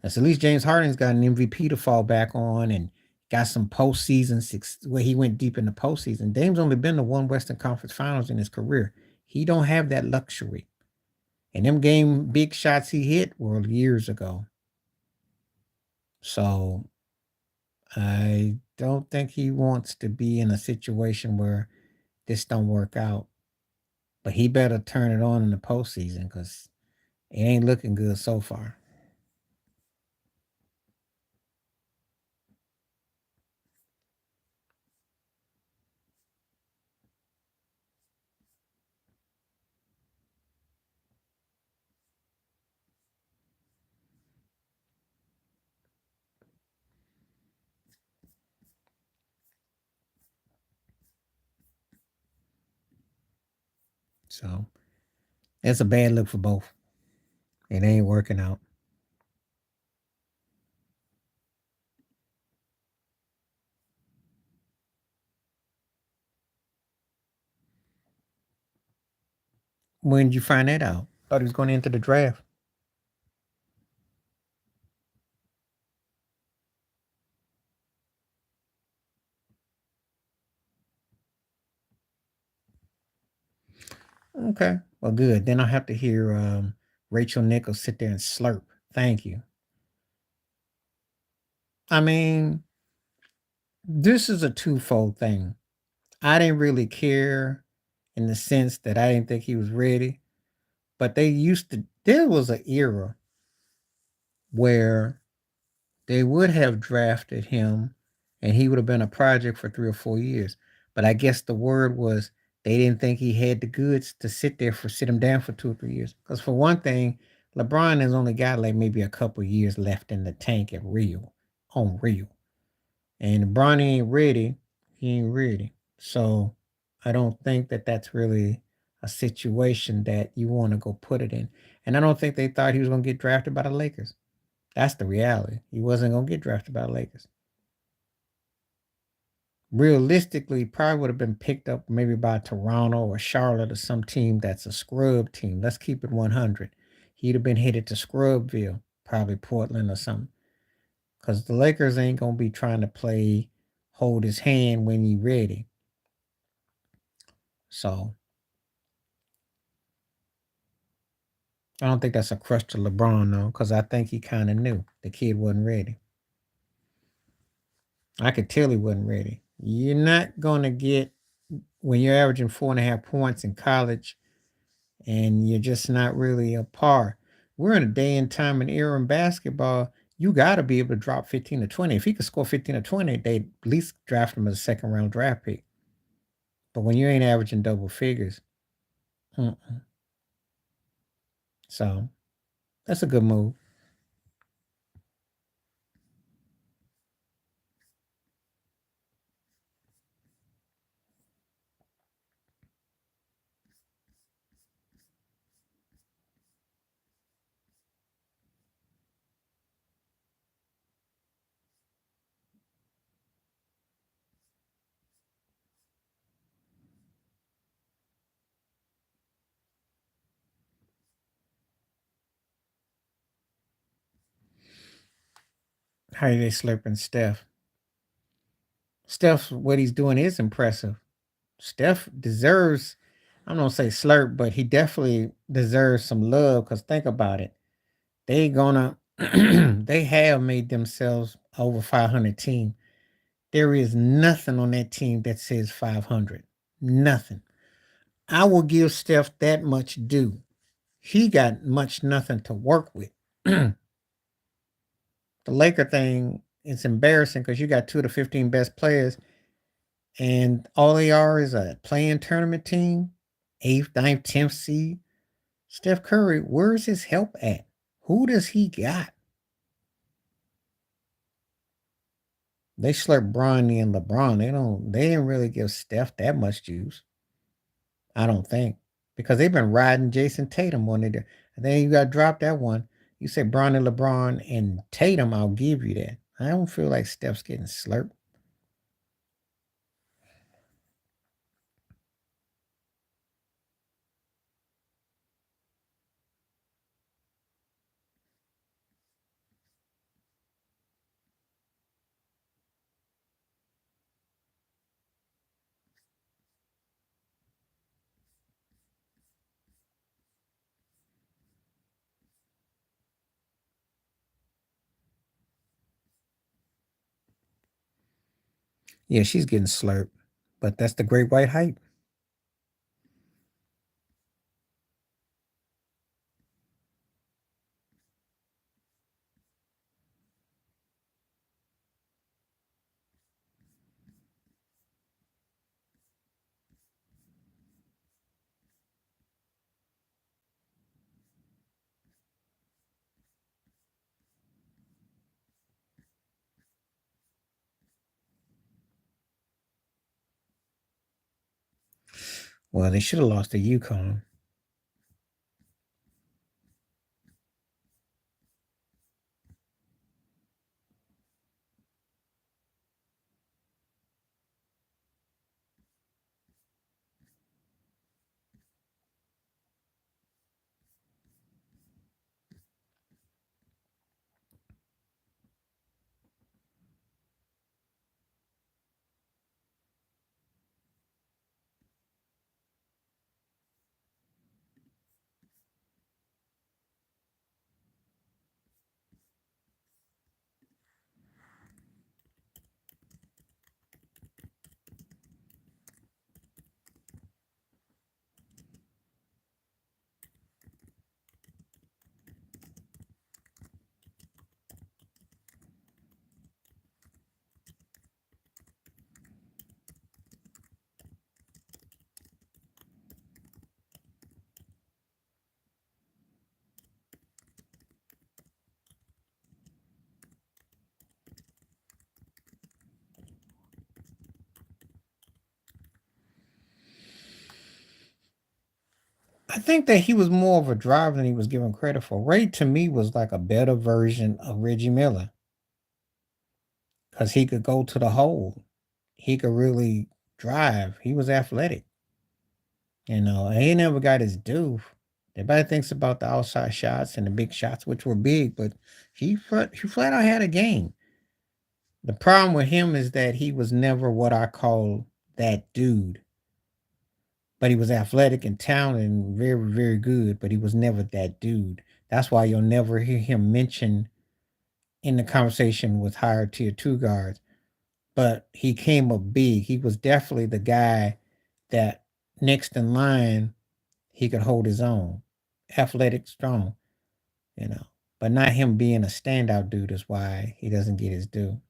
That's at least James Harden's got an MVP to fall back on and got some postseason where he went deep in the postseason. Dame's only been to one Western Conference Finals in his career. He don't have that luxury. And them game big shots he hit were years ago. So I don't think he wants to be in a situation where this don't work out. But he better turn it on in the postseason because it ain't looking good so far. So it's a bad look for both. It ain't working out. When did you find that out? Thought he was going into the draft. Okay. Well, good. Then I'll have to hear Rachel Nichols sit there and slurp. Thank you. I mean, this is a twofold thing. I didn't really care in the sense that I didn't think he was ready, but there was an era where they would have drafted him and he would have been a project for 3 or 4 years. But I guess the word was they didn't think he had the goods to sit him down for 2 or 3 years. Because for one thing, LeBron has only got like maybe a couple years left in the tank at real, on real. And if LeBron ain't ready, he ain't ready. So I don't think that that's really a situation that you want to go put it in. And I don't think they thought he was going to get drafted by the Lakers. That's the reality. He wasn't going to get drafted by the Lakers. Realistically, he probably would have been picked up maybe by Toronto or Charlotte or some team that's a scrub team. Let's keep it 100. He'd have been headed to Scrubville, probably Portland or something. Because the Lakers ain't going to be trying to play hold his hand when he's ready. So I don't think that's a crush to LeBron, though, because I think he kind of knew the kid wasn't ready. I could tell he wasn't ready. You're not going to get, when you're averaging 4.5 points in college and you're just not really a par. We're in a day and time and era in basketball. You got to be able to drop 15 to 20. If he could score 15 to 20, they'd at least draft him as a second round draft pick. But when you ain't averaging double figures, mm-mm. So that's a good move. How are they slurping Steph? Steph, what he's doing is impressive. Steph deserves, I'm gonna say slurp, but he definitely deserves some love because think about it. They gonna they have made themselves over 500 team. There is nothing on that team that says 500. Nothing. I will give Steph that much due. He got much nothing to work with. The Laker thing is embarrassing because you got two of the 15 best players, and all they are is a playing tournament team, eighth, ninth, 10th seed. Steph Curry, where's his help at? Who does he got? They slurp Bronny and LeBron. They didn't really give Steph that much juice. I don't think. Because they've been riding Jason Tatum on it. And then you got to drop that one. You say Bronny, LeBron, and Tatum, I'll give you that. I don't feel like Steph's getting slurped. Yeah, she's getting slurped, but that's the great white hype. Well, they should have lost to Yukon. I think that he was more of a driver than he was given credit for. Ray to me was like a better version of Reggie Miller because he could go to the hole. He could really drive. He was athletic, and he never got his due. Everybody thinks about the outside shots and the big shots, which were big, but he flat out had a game. The problem with him is that he was never what I call that dude. But he was athletic and talented and very, very good, but he was never that dude. That's why you'll never hear him mentioned in the conversation with higher tier two guards. But he came up big. He was definitely the guy that next in line he could hold his own. Athletic, strong, you know. But not him being a standout dude is why he doesn't get his due.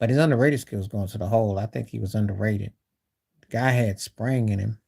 But his underrated skills going to the hole. I think he was underrated. The guy had spring in him.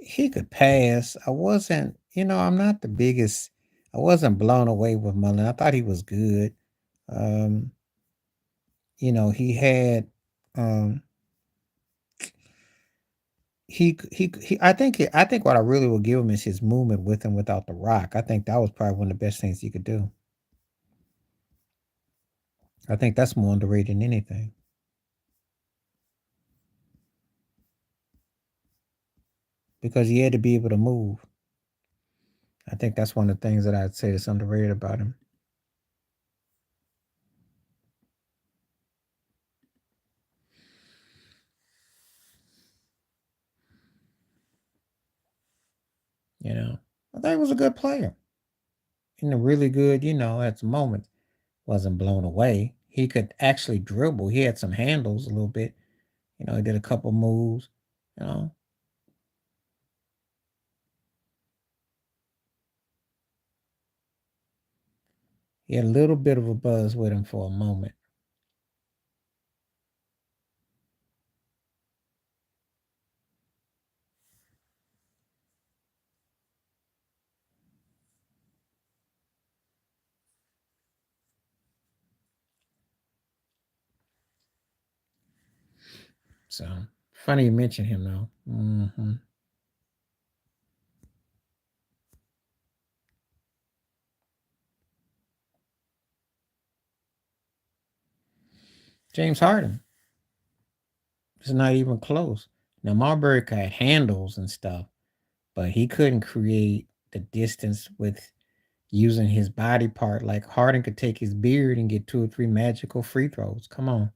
He could pass. I'm not the biggest. I wasn't blown away with Mullen. I thought he was good. Um, he had, um, I think what I really would give him is his movement with and without the rock. I think that was probably one of the best things he could do. I think that's more underrated than anything because he had to be able to move. I think that's one of the things that I'd say that's underrated about him. You know. I thought he was a good player. And a really good, at the moment, wasn't blown away. He could actually dribble. He had some handles a little bit. He did a couple moves. You know, he had a little bit of a buzz with him for a moment. So funny you mention him though. James Harden. It's not even close. Now Marbury had handles and stuff, but he couldn't create the distance with using his body part. Like Harden could take his beard and get 2 or 3 magical free throws. Come on.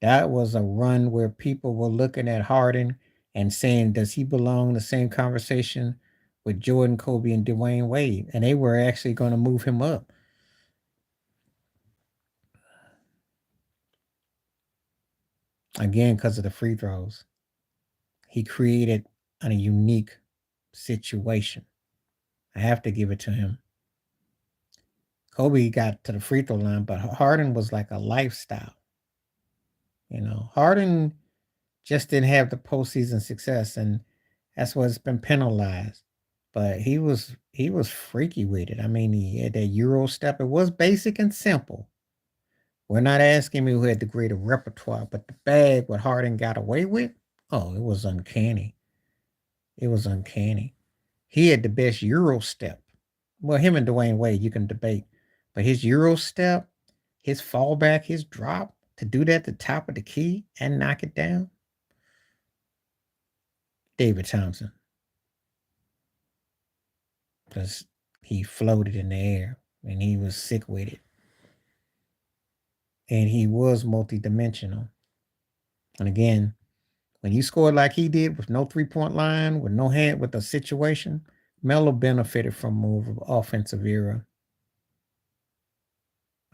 That was a run where people were looking at Harden and saying, does he belong in the same conversation with Jordan, Kobe, and Dwayne Wade? And they were actually going to move him up. Again, because of the free throws. He created a unique situation. I have to give it to him. Kobe got to the free throw line, but Harden was like a lifestyle. Harden just didn't have the postseason success, and that's what's been penalized. But he was freaky with it. I mean, he had that Euro step. It was basic and simple. We're not asking who had the greater repertoire, but the bag what Harden got away with, oh, it was uncanny. It was uncanny. He had the best Euro step. Well, him and Dwayne Wade, you can debate. But his Euro step, his fallback, his drop, to do that at the top of the key and knock it down, David Thompson. Because he floated in the air and he was sick with it. And he was multidimensional. And again, when you scored like he did with no 3-point line, with no hand, with a situation, Melo benefited from more of an offensive era.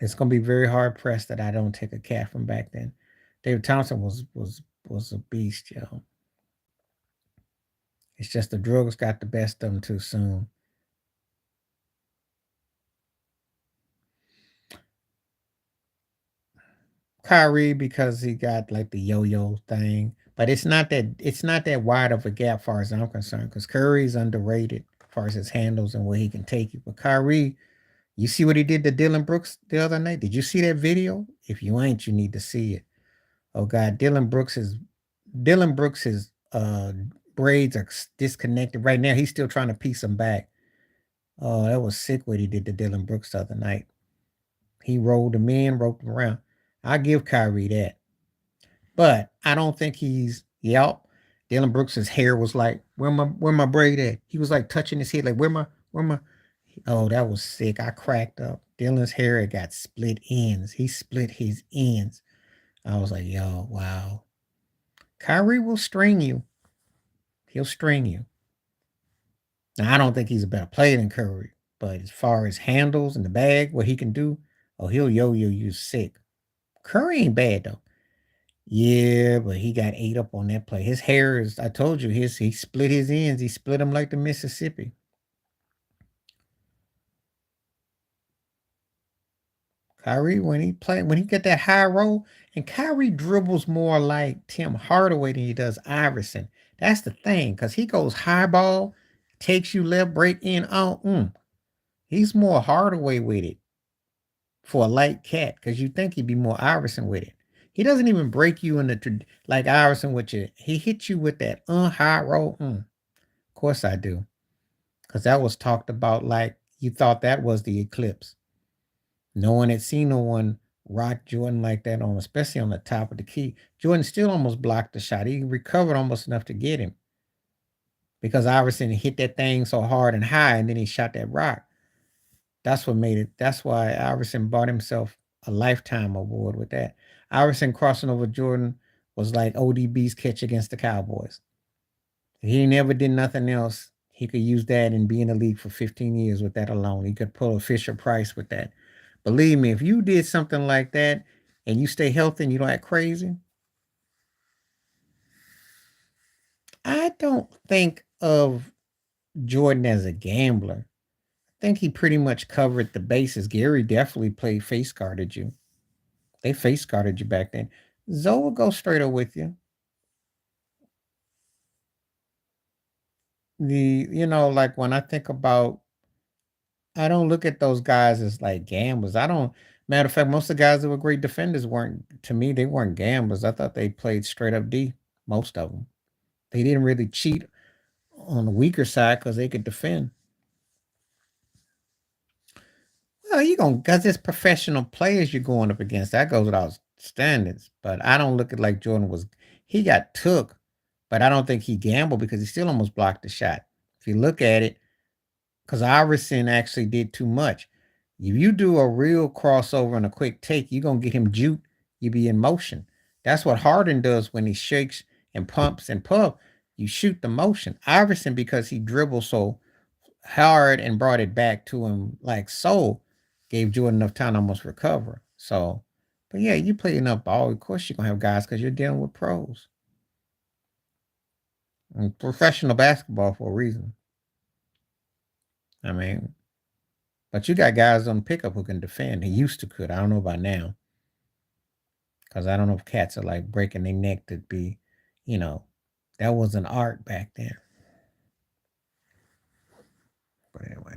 It's going to be very hard pressed that I don't take a cat from back then. David Thompson was a beast, yo. It's just the drugs got the best of him too soon. Kyrie because he got like the yo-yo thing, but it's not that wide of a gap, far as I'm concerned. Because Curry's underrated as far as his handles and where he can take you. But Kyrie, you see what he did to Dylan Brooks the other night? Did you see that video? If you ain't, you need to see it. Oh God, Dylan Brooks's braids are disconnected right now. He's still trying to piece them back. Oh, that was sick what he did to Dylan Brooks the other night. He rolled him in, roped him around. I give Kyrie that. But I don't think he's yelp. Dylan Brooks's hair was like, where my braid at? He was like touching his head, like where my oh, that was sick. I cracked up. Dylan's hair had got split ends. He split his ends. I was like, yo, wow. Kyrie will string you. He'll string you. Now I don't think he's a better player than Curry, but as far as handles and the bag, what he can do, oh, he'll yo-yo you sick. Curry ain't bad though. Yeah, but he got ate up on that play. His hair is, I told you, he split his ends. He split them like the Mississippi. Kyrie, when he get that high roll, and Kyrie dribbles more like Tim Hardaway than he does Iverson. That's the thing, because he goes high ball, takes you left, break in, he's more Hardaway with it for a light cat, because you think he'd be more Iverson with it. He doesn't even break you in like Iverson with you. He hits you with that high roll. Of course I do, because that was talked about like you thought that was the eclipse. No one had seen no one rock Jordan like that on, especially on the top of the key. Jordan still almost blocked the shot. He recovered almost enough to get him because Iverson hit that thing so hard and high, and then he shot that rock. That's what made it. That's why Iverson bought himself a lifetime award with that. Iverson crossing over Jordan was like ODB's catch against the Cowboys. He never did nothing else. He could use that and be in the league for 15 years with that alone. He could pull a Fisher Price with that. Believe me, if you did something like that and you stay healthy and you don't act crazy, I don't think of Jordan as a gambler. I think he pretty much covered the bases. Gary definitely played face guarded you. They face guarded you back then. Zoe will go straight up with you. Like when I think about, I don't look at those guys as like gamblers. I don't. Matter of fact, most of the guys that were great defenders weren't. To me, they weren't gamblers. I thought they played straight up D. Most of them. They didn't really cheat on the weaker side because they could defend. Well, you gonna because it's professional players you're going up against. That goes without standards. But I don't look at like Jordan was. He got took, but I don't think he gambled because he still almost blocked the shot. If you look at it, because Iverson actually did too much. If you do a real crossover and a quick take, you're gonna get him juked. You be in motion. That's what Harden does when he shakes and pumps and puff. You shoot the motion. Iverson, because he dribbled so hard and brought it back to him like so, gave Jordan enough time to almost recover. So, but yeah, you play enough ball. Of course, you're gonna have guys because you're dealing with pros and professional basketball for a reason. I mean, but you got guys on pickup who can defend. He used to could. I don't know about now. Because I don't know if cats are like breaking their neck to be, you know, that was an art back then. But anyway.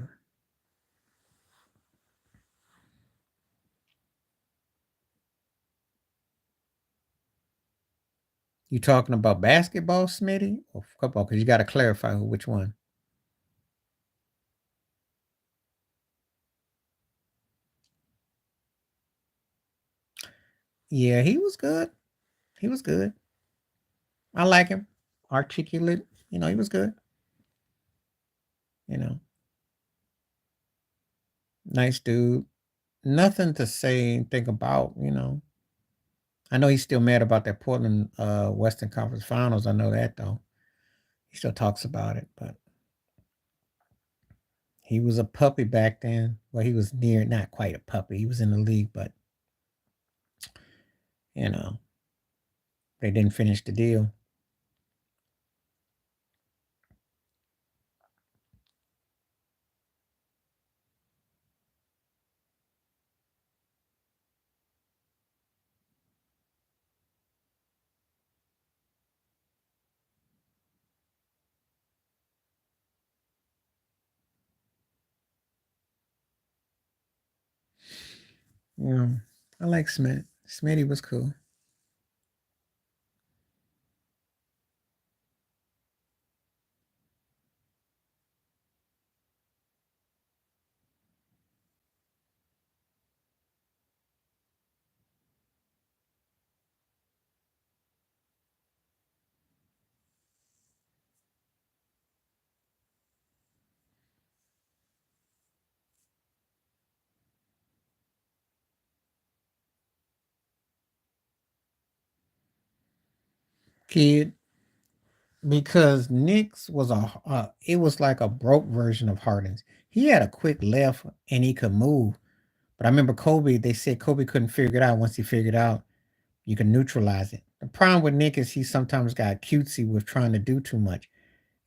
You talking about basketball, Smitty? Or football? Because you got to clarify which one. Yeah, he was good. He was good. I like him. Articulate. He was good. You know, nice dude. Nothing to say and think about. I know he's still mad about that Portland Western Conference Finals. I know that though. He still talks about it, but he was a puppy back then. Well, he was near, not quite a puppy. He was in the league, but you know, they didn't finish the deal. Yeah, I like Smith. Smitty was cool. Kid, because Knicks was it was like a broke version of Harden's. He had a quick left and he could move. But I remember Kobe, they said Kobe couldn't figure it out. Once he figured it out, you can neutralize it. The problem with Nick is he sometimes got cutesy with trying to do too much.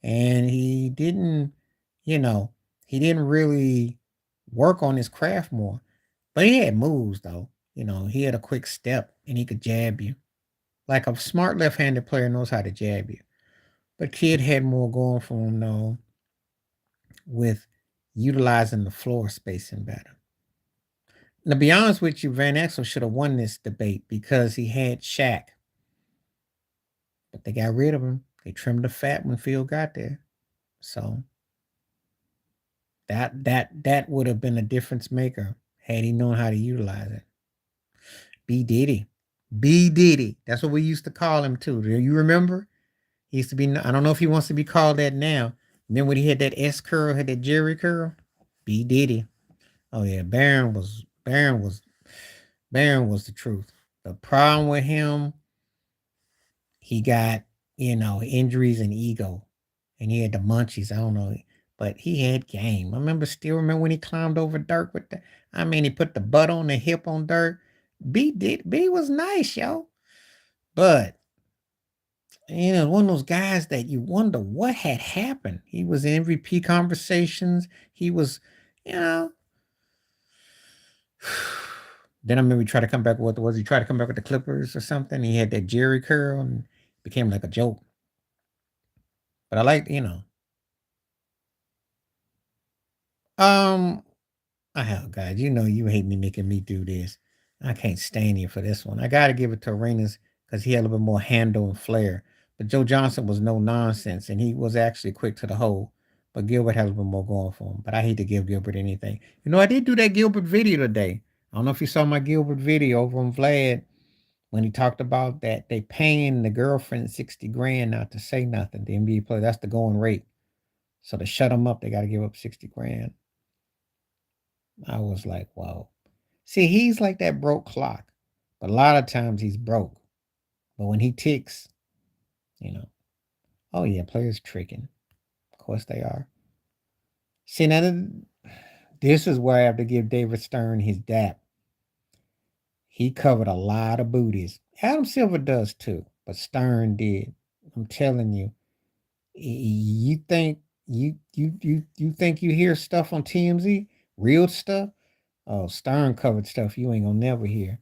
And you know, he didn't really work on his craft more. But he had moves though. He had a quick step and he could jab you. Like a smart left-handed player knows how to jab you. But Kid had more going for him though with utilizing the floor spacing better. Now, to be honest with you, Van Exel should have won this debate because he had Shaq, but they got rid of him. They trimmed the fat when Phil got there. So that would have been a difference maker had he known how to utilize it. B Diddy. B Diddy. That's what we used to call him too. Do you remember? He used to be, I don't know if he wants to be called that now. Then when he had that S curl, had that Jerry curl, B Diddy. Oh yeah, Baron was the truth. The problem with him, he got, injuries and ego. And he had the munchies. I don't know. but he had game. Still remember when he climbed over Dirk with the, he put the butt on the hip on Dirk. B was nice, yo. But one of those guys that you wonder what had happened. He was in MVP conversations. He was, you know. Then I remember he tried to come back. What was he tried to come back with the Clippers or something? He had that Jerry curl and became like a joke. But I like, um, oh God, you hate me making me do this. I can't stand you for this one. I got to give it to Arenas because he had a little bit more handle and flair. But Joe Johnson was no nonsense, and he was actually quick to the hole. But Gilbert has a little bit more going for him. But I hate to give Gilbert anything. I did do that Gilbert video today. I don't know if you saw my Gilbert video over on Vlad when he talked about that they paying the girlfriend 60 grand not to say nothing. The NBA player, that's the going rate. So to shut them up, they got to give up 60 grand. I was like, wow. See, he's like that broke clock. But a lot of times he's broke. But when he ticks, oh yeah, players tricking. Of course they are. See, now this is where I have to give David Stern his dap. He covered a lot of booties. Adam Silver does too, but Stern did. I'm telling you. You think you think you hear stuff on TMZ, real stuff? Oh, Stern covered stuff you ain't gonna never hear.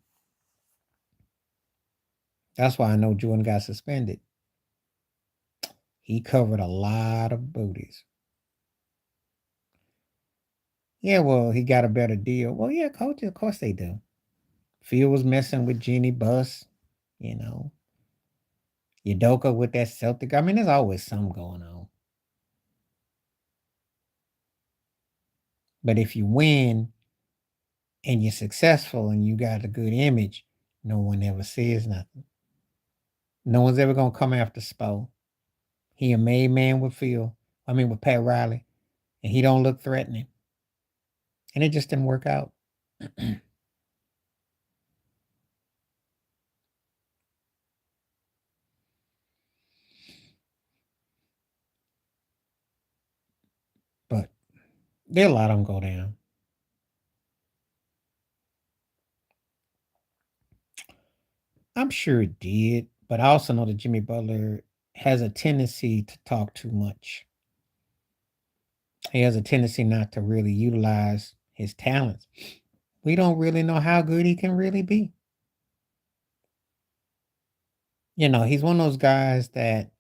That's why I know Jordan got suspended. He covered a lot of booties. Yeah, well, he got a better deal. Well, yeah, coach, of course they do. Phil was messing with Jeannie Buss, you know. Udoka with that Celtic. There's always something going on. But if you win and you're successful and you got a good image, no one ever says nothing. No one's ever gonna come after Spo. He a made man with with Pat Riley, and he don't look threatening. And it just didn't work out. But there a lot of them go down. I'm sure it did, but I also know that Jimmy Butler has a tendency to talk too much. He has a tendency not to really utilize his talents. We don't really know how good he can really be. He's one of those guys that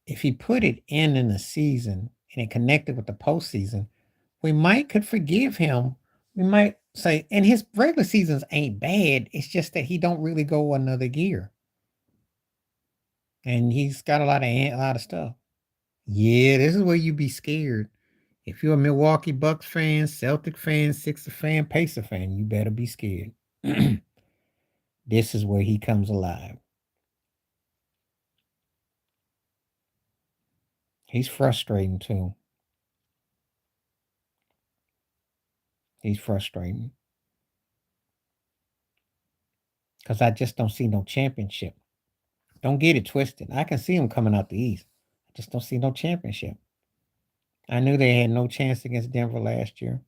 if he put it in the season and it connected with the postseason, we might could forgive him. We might say, and his regular seasons ain't bad. It's just that he don't really go another gear, and he's got a lot of stuff. Yeah, this is where you be scared. If you're a Milwaukee Bucks fan, Celtic fan, Sixer fan, Pacer fan, you better be scared. This is where he comes alive. He's frustrating too. He's frustrating because I just don't see no championship. Don't get it twisted. I can see him coming out the East. I just don't see no championship. I knew they had no chance against Denver last year.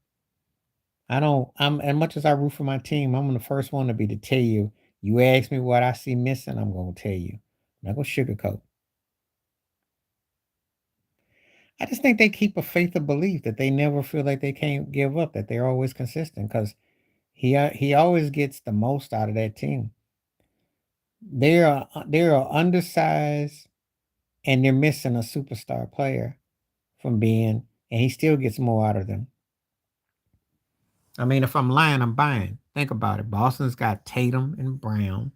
I don't. I'm as much as I root for my team. I'm the first one to be to tell you. You ask me what I see missing, I'm gonna tell you. I'm not gonna sugarcoat. I just think they keep a faith of belief that they never feel like they can't give up. That they're always consistent because he always gets the most out of that team. They're undersized and they're missing a superstar player from being, and he still gets more out of them. If I'm lying, I'm buying. Think about it. Boston's got Tatum and Brown.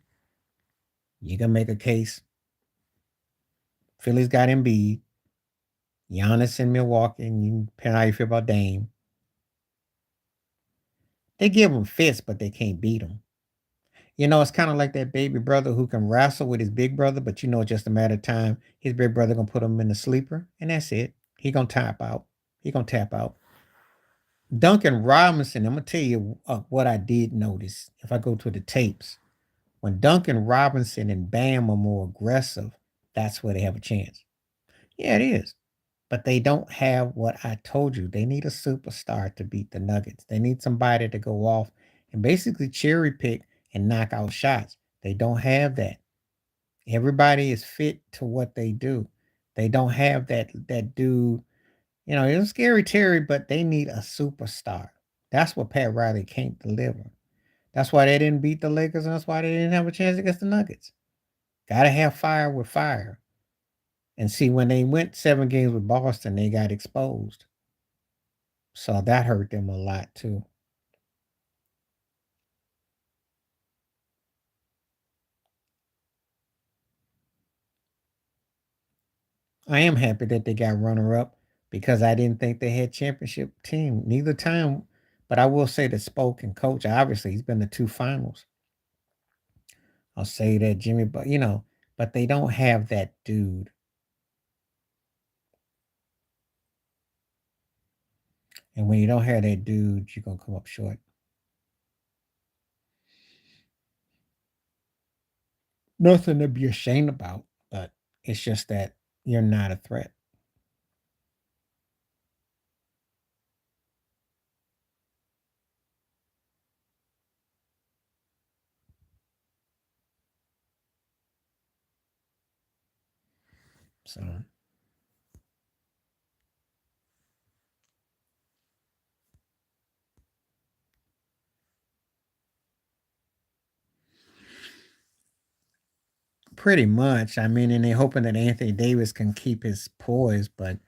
You can make a case. Philly's got Embiid, Giannis in Milwaukee, and depending on how you feel about Dame. They give him fits, but they can't beat him. It's kind of like that baby brother who can wrestle with his big brother, but it's just a matter of time. His big brother gonna put him in the sleeper, and that's it. He gonna tap out. He gonna tap out. Duncan Robinson, I'm gonna tell you what I did notice. If I go to the tapes, when Duncan Robinson and Bam are more aggressive, that's where they have a chance. Yeah, it is. but they don't have what I told you. They need a superstar to beat the Nuggets. They need somebody to go off and basically cherry pick and knock out shots. They don't have that. Everybody is fit to what they do. They don't have that dude. You know, it's scary Terry, but they need a superstar. That's what Pat Riley can't deliver. That's why they didn't beat the Lakers, and that's why they didn't have a chance against the Nuggets. Gotta have fire with fire. And see, when they went 7 games with Boston, they got exposed. So that hurt them a lot too. I am happy that they got runner up because I didn't think they had championship team neither time. But I will say that Spoke and Coach, obviously, he's been to 2 finals. I'll say that Jimmy, but but they don't have that dude. And when you don't have that dude, you're gonna come up short. Nothing to be ashamed about, but it's just that you're not a threat. So pretty much. I mean, and they're hoping that Anthony Davis can keep his poise, but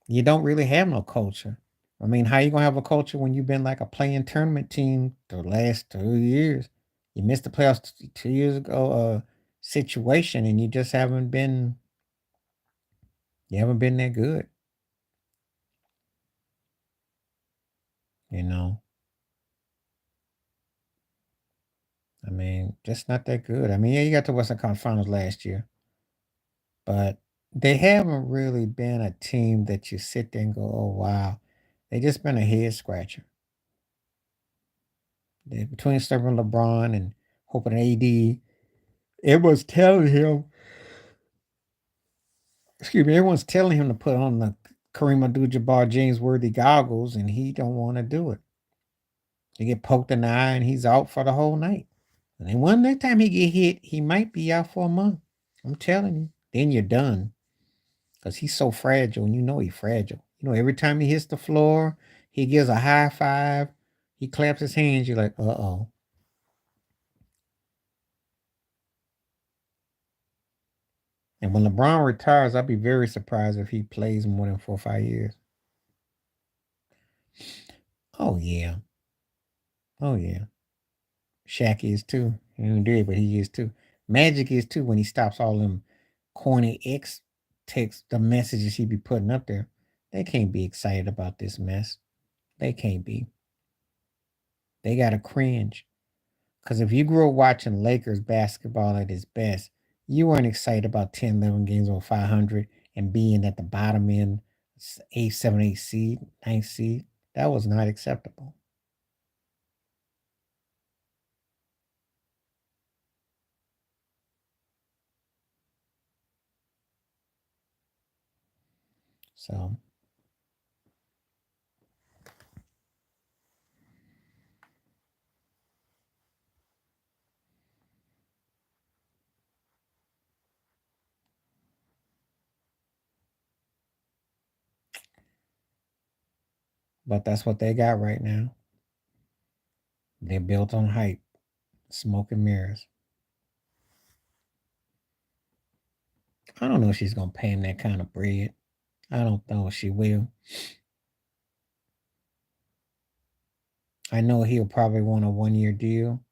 you don't really have no culture. I mean, how you gonna have a culture when you've been like a playing tournament team the last 2 years? You missed the playoffs 2 years ago, situation, and you just haven't been. You haven't been that good. You know, I mean, just not that good. I mean, yeah, you got the Western Conference Finals last year, but they haven't really been a team that you sit there and go, "Oh wow," they just been a head scratcher. Between Stephen LeBron and hoping AD, it was telling him excuse me, everyone's telling him to put on the Kareem Abdul-Jabbar James Worthy goggles, and he don't want to do it. He get poked in the eye, and he's out for the whole night. And then one next time he get hit, he might be out for a month. I'm telling you. Then you're done because he's so fragile, and you know he's fragile. You know, every time he hits the floor, he gives a high five. He claps his hands. You're like, uh-oh. And when LeBron retires, I'd be very surprised if he plays more than 4 or 5 years. Oh yeah. Oh yeah. Shaq is too. He don't do it, but he is too. Magic is too when he stops all them corny X text, the messages he be putting up there. They can't be excited about this mess. They can't be. They gotta cringe. Cause if you grew up watching Lakers basketball at its best, you weren't excited about 10, 11 games on 500 and being at the bottom end, 8, 7, 8 seed, 9 seed. That was not acceptable. So, but that's what they got right now. They're built on hype, smoke and mirrors. I don't know if she's gonna pay him that kind of bread. I don't know if she will. I know he'll probably want a 1 year deal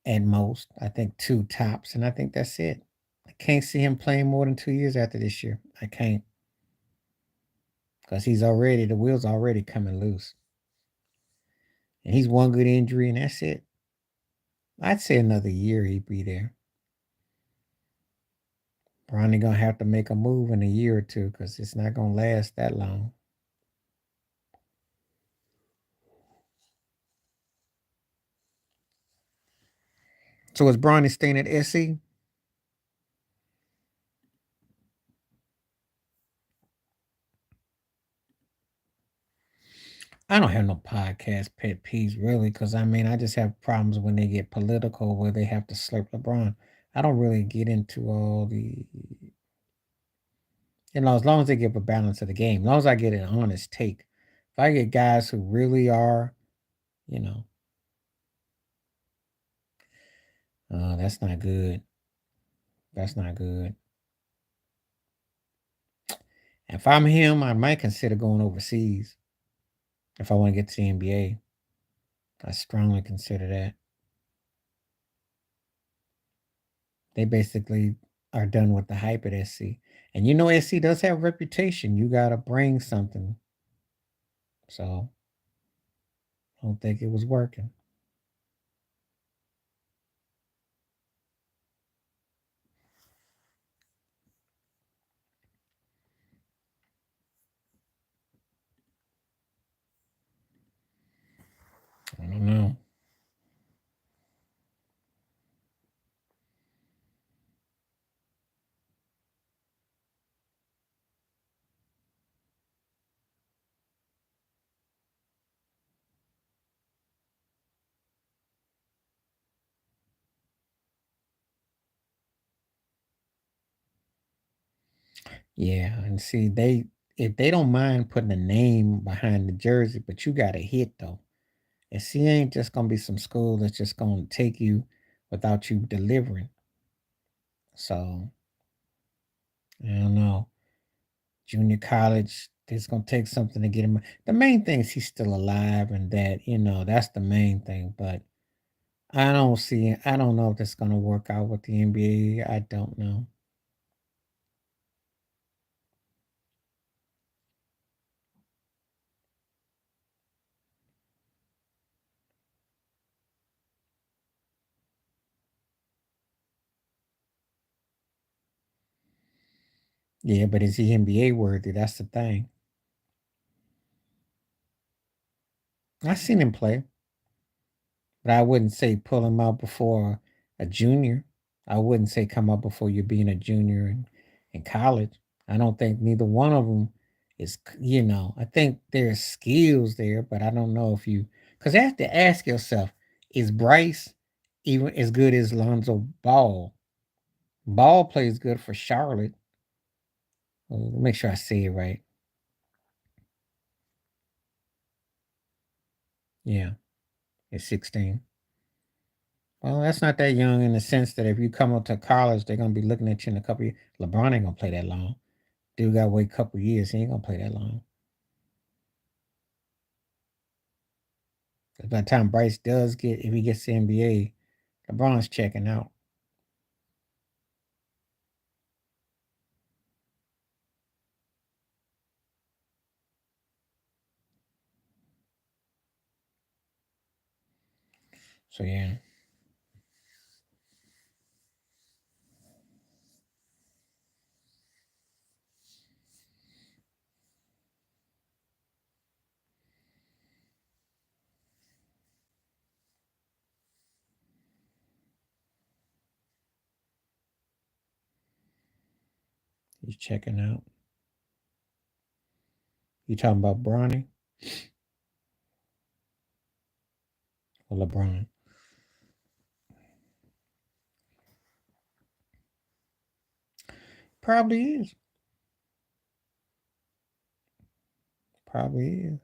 at most. I think two tops, and I think that's it. I can't see him playing more than 2 years after this year. I can't because the wheels already coming loose, and he's one good injury, and that's it. I'd say another year he'd be there. Probably gonna have to make a move in a year or two because it's not gonna last that long. So is Bronny staying at SC? I don't have no podcast pet peeves really, because I mean I just have problems when they get political where they have to slurp LeBron. I don't really get into all the, as long as they give a balance to the game, as long as I get an honest take. If I get guys who really are, you know, that's not good. That's not good. If I'm him, I might consider going overseas if I want to get to the NBA. I strongly consider that. They basically are done with the hype at SC. And SC does have a reputation. You gotta bring something. So I don't think it was working. I don't know. Yeah, and see, they if they don't mind putting a name behind the jersey, but you got to hit though. SC ain't just gonna be some school that's just gonna take you without you delivering. So I don't know. Junior college, it's gonna take something to get him. The main thing is he's still alive, and that that's the main thing. But I don't know if that's gonna work out with the NBA. I don't know. Yeah, but is he NBA worthy? That's the thing. I seen him play, but I wouldn't say pull him out before a junior. I wouldn't say come up before you're being a junior in college. I don't think neither one of them is. I think there's skills there, but I don't know if you because you have to ask yourself: is Bryce even as good as Lonzo Ball? Ball plays good for Charlotte. Make sure I say it right. Yeah, it's 16. Well, that's not that young in the sense that if you come up to college, they're gonna be looking at you in a couple years. LeBron ain't gonna play that long. Dude got to wait a couple years. He ain't gonna play that long. By the time Bryce does if he gets to the NBA, LeBron's checking out. So yeah, he's checking out. You talking about Bronny or LeBron? Probably is. Probably is.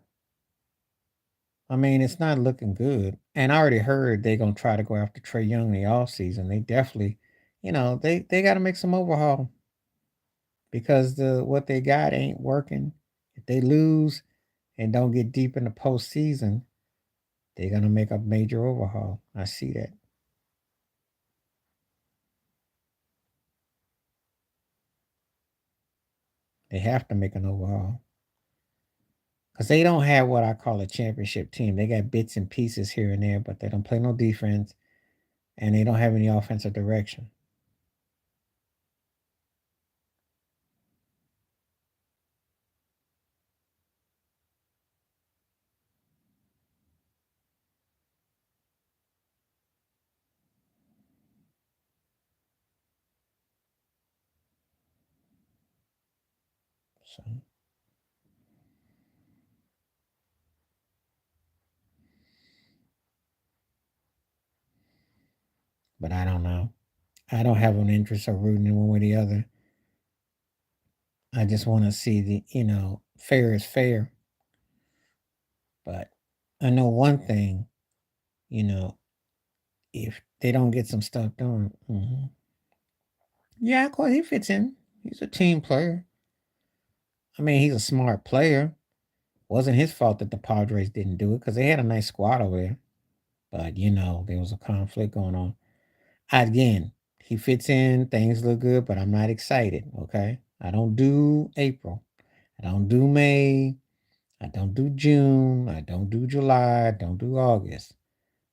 I mean, it's not looking good. And I already heard they're gonna try to go after Trey Young in the off season. They definitely, they got to make some overhaul because the what they got ain't working. If they lose and don't get deep in the postseason, they're gonna make a major overhaul. I see that. They have to make an overhaul because they don't have what I call a championship team. They got bits and pieces here and there, but they don't play no defense and they don't have any offensive direction. So But I don't know. I don't have an interest of rooting in one way or the other. I just want to see fair is fair. But I know one thing, you know, if they don't get some stuff done, yeah, of course he fits in. He's a team player. I mean, he's a smart player. Wasn't his fault that the Padres didn't do it because they had a nice squad over there. But there was a conflict going on. Again, he fits in. Things look good, but I'm not excited. Okay, I don't do April. I don't do May. I don't do June. I don't do July. I don't do August.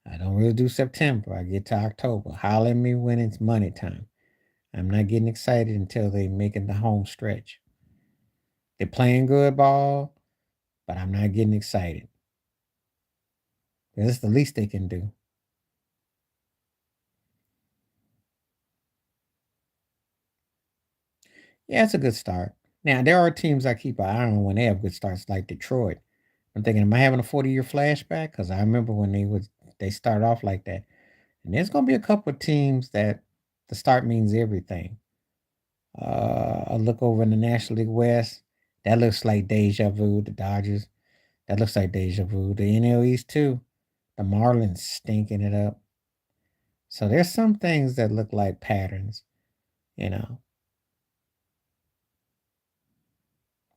I don't really do September. I get to October. Holler at me when it's money time. I'm not getting excited until they make it the home stretch. They're playing good ball, but I'm not getting excited. That's the least they can do. Yeah, it's a good start. Now, there are teams I keep an eye on when they have good starts, like Detroit. I'm thinking, am I having a 40-year flashback? Because I remember when they start off like that. And there's going to be a couple of teams that the start means everything. I look over in the National League West. That looks like deja vu. The Dodgers. That looks like deja vu. The NL East too. The Marlins stinking it up. So there's some things that look like patterns, you know.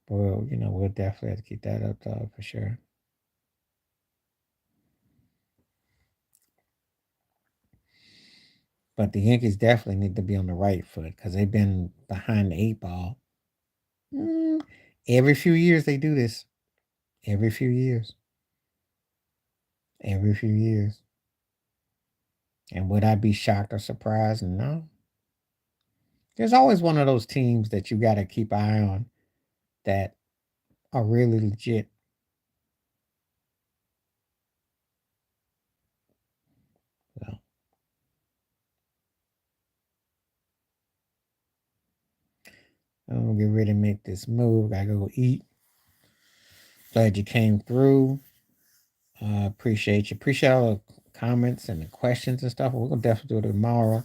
Well, we'll definitely have to keep that up, though, for sure. But the Yankees definitely need to be on the right foot because they've been behind the eight ball. Mm, every few years they do this. Every few years. Every few years. And would I be shocked or surprised? No. There's always one of those teams that you got to keep an eye on that are really legit. So I'm gonna get ready to make this move. Gotta go eat. Glad you came through. Appreciate you. Appreciate all the comments and the questions and stuff. We're gonna definitely do it tomorrow.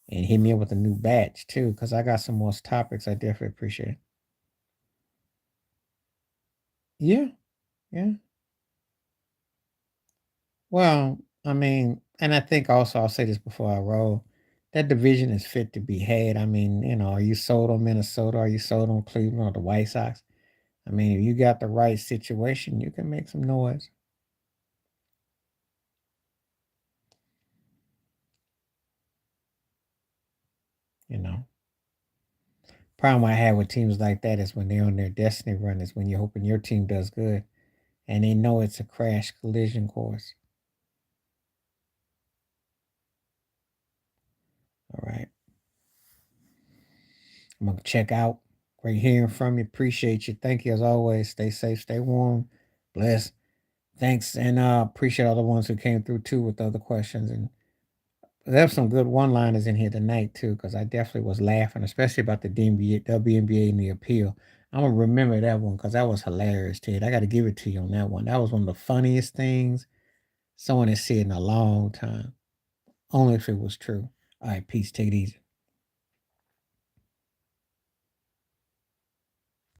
And hit me up with a new batch too, because I got some more topics I definitely appreciate. Yeah, yeah. Well, I mean, and I think also I'll say this before I roll. That division is fit to be had. I mean, are you sold on Minnesota? Are you sold on Cleveland or the White Sox? I mean, if you got the right situation, you can make some noise. You know. Problem I have with teams like that is when they're on their destiny run is when you're hoping your team does good and they know it's a crash collision course. All right. I'm gonna check out. Great hearing from you. Appreciate you. Thank you as always. Stay safe, stay warm. Bless. Thanks, and appreciate all the ones who came through too with the other questions. And there's some good one-liners in here tonight too, because I definitely was laughing, especially about the WNBA and the appeal. I'm gonna remember that one because that was hilarious, Ted. I got to give it to you on that one. That was one of the funniest things someone has said in a long time. Only if it was true. All right, peace. Take it easy.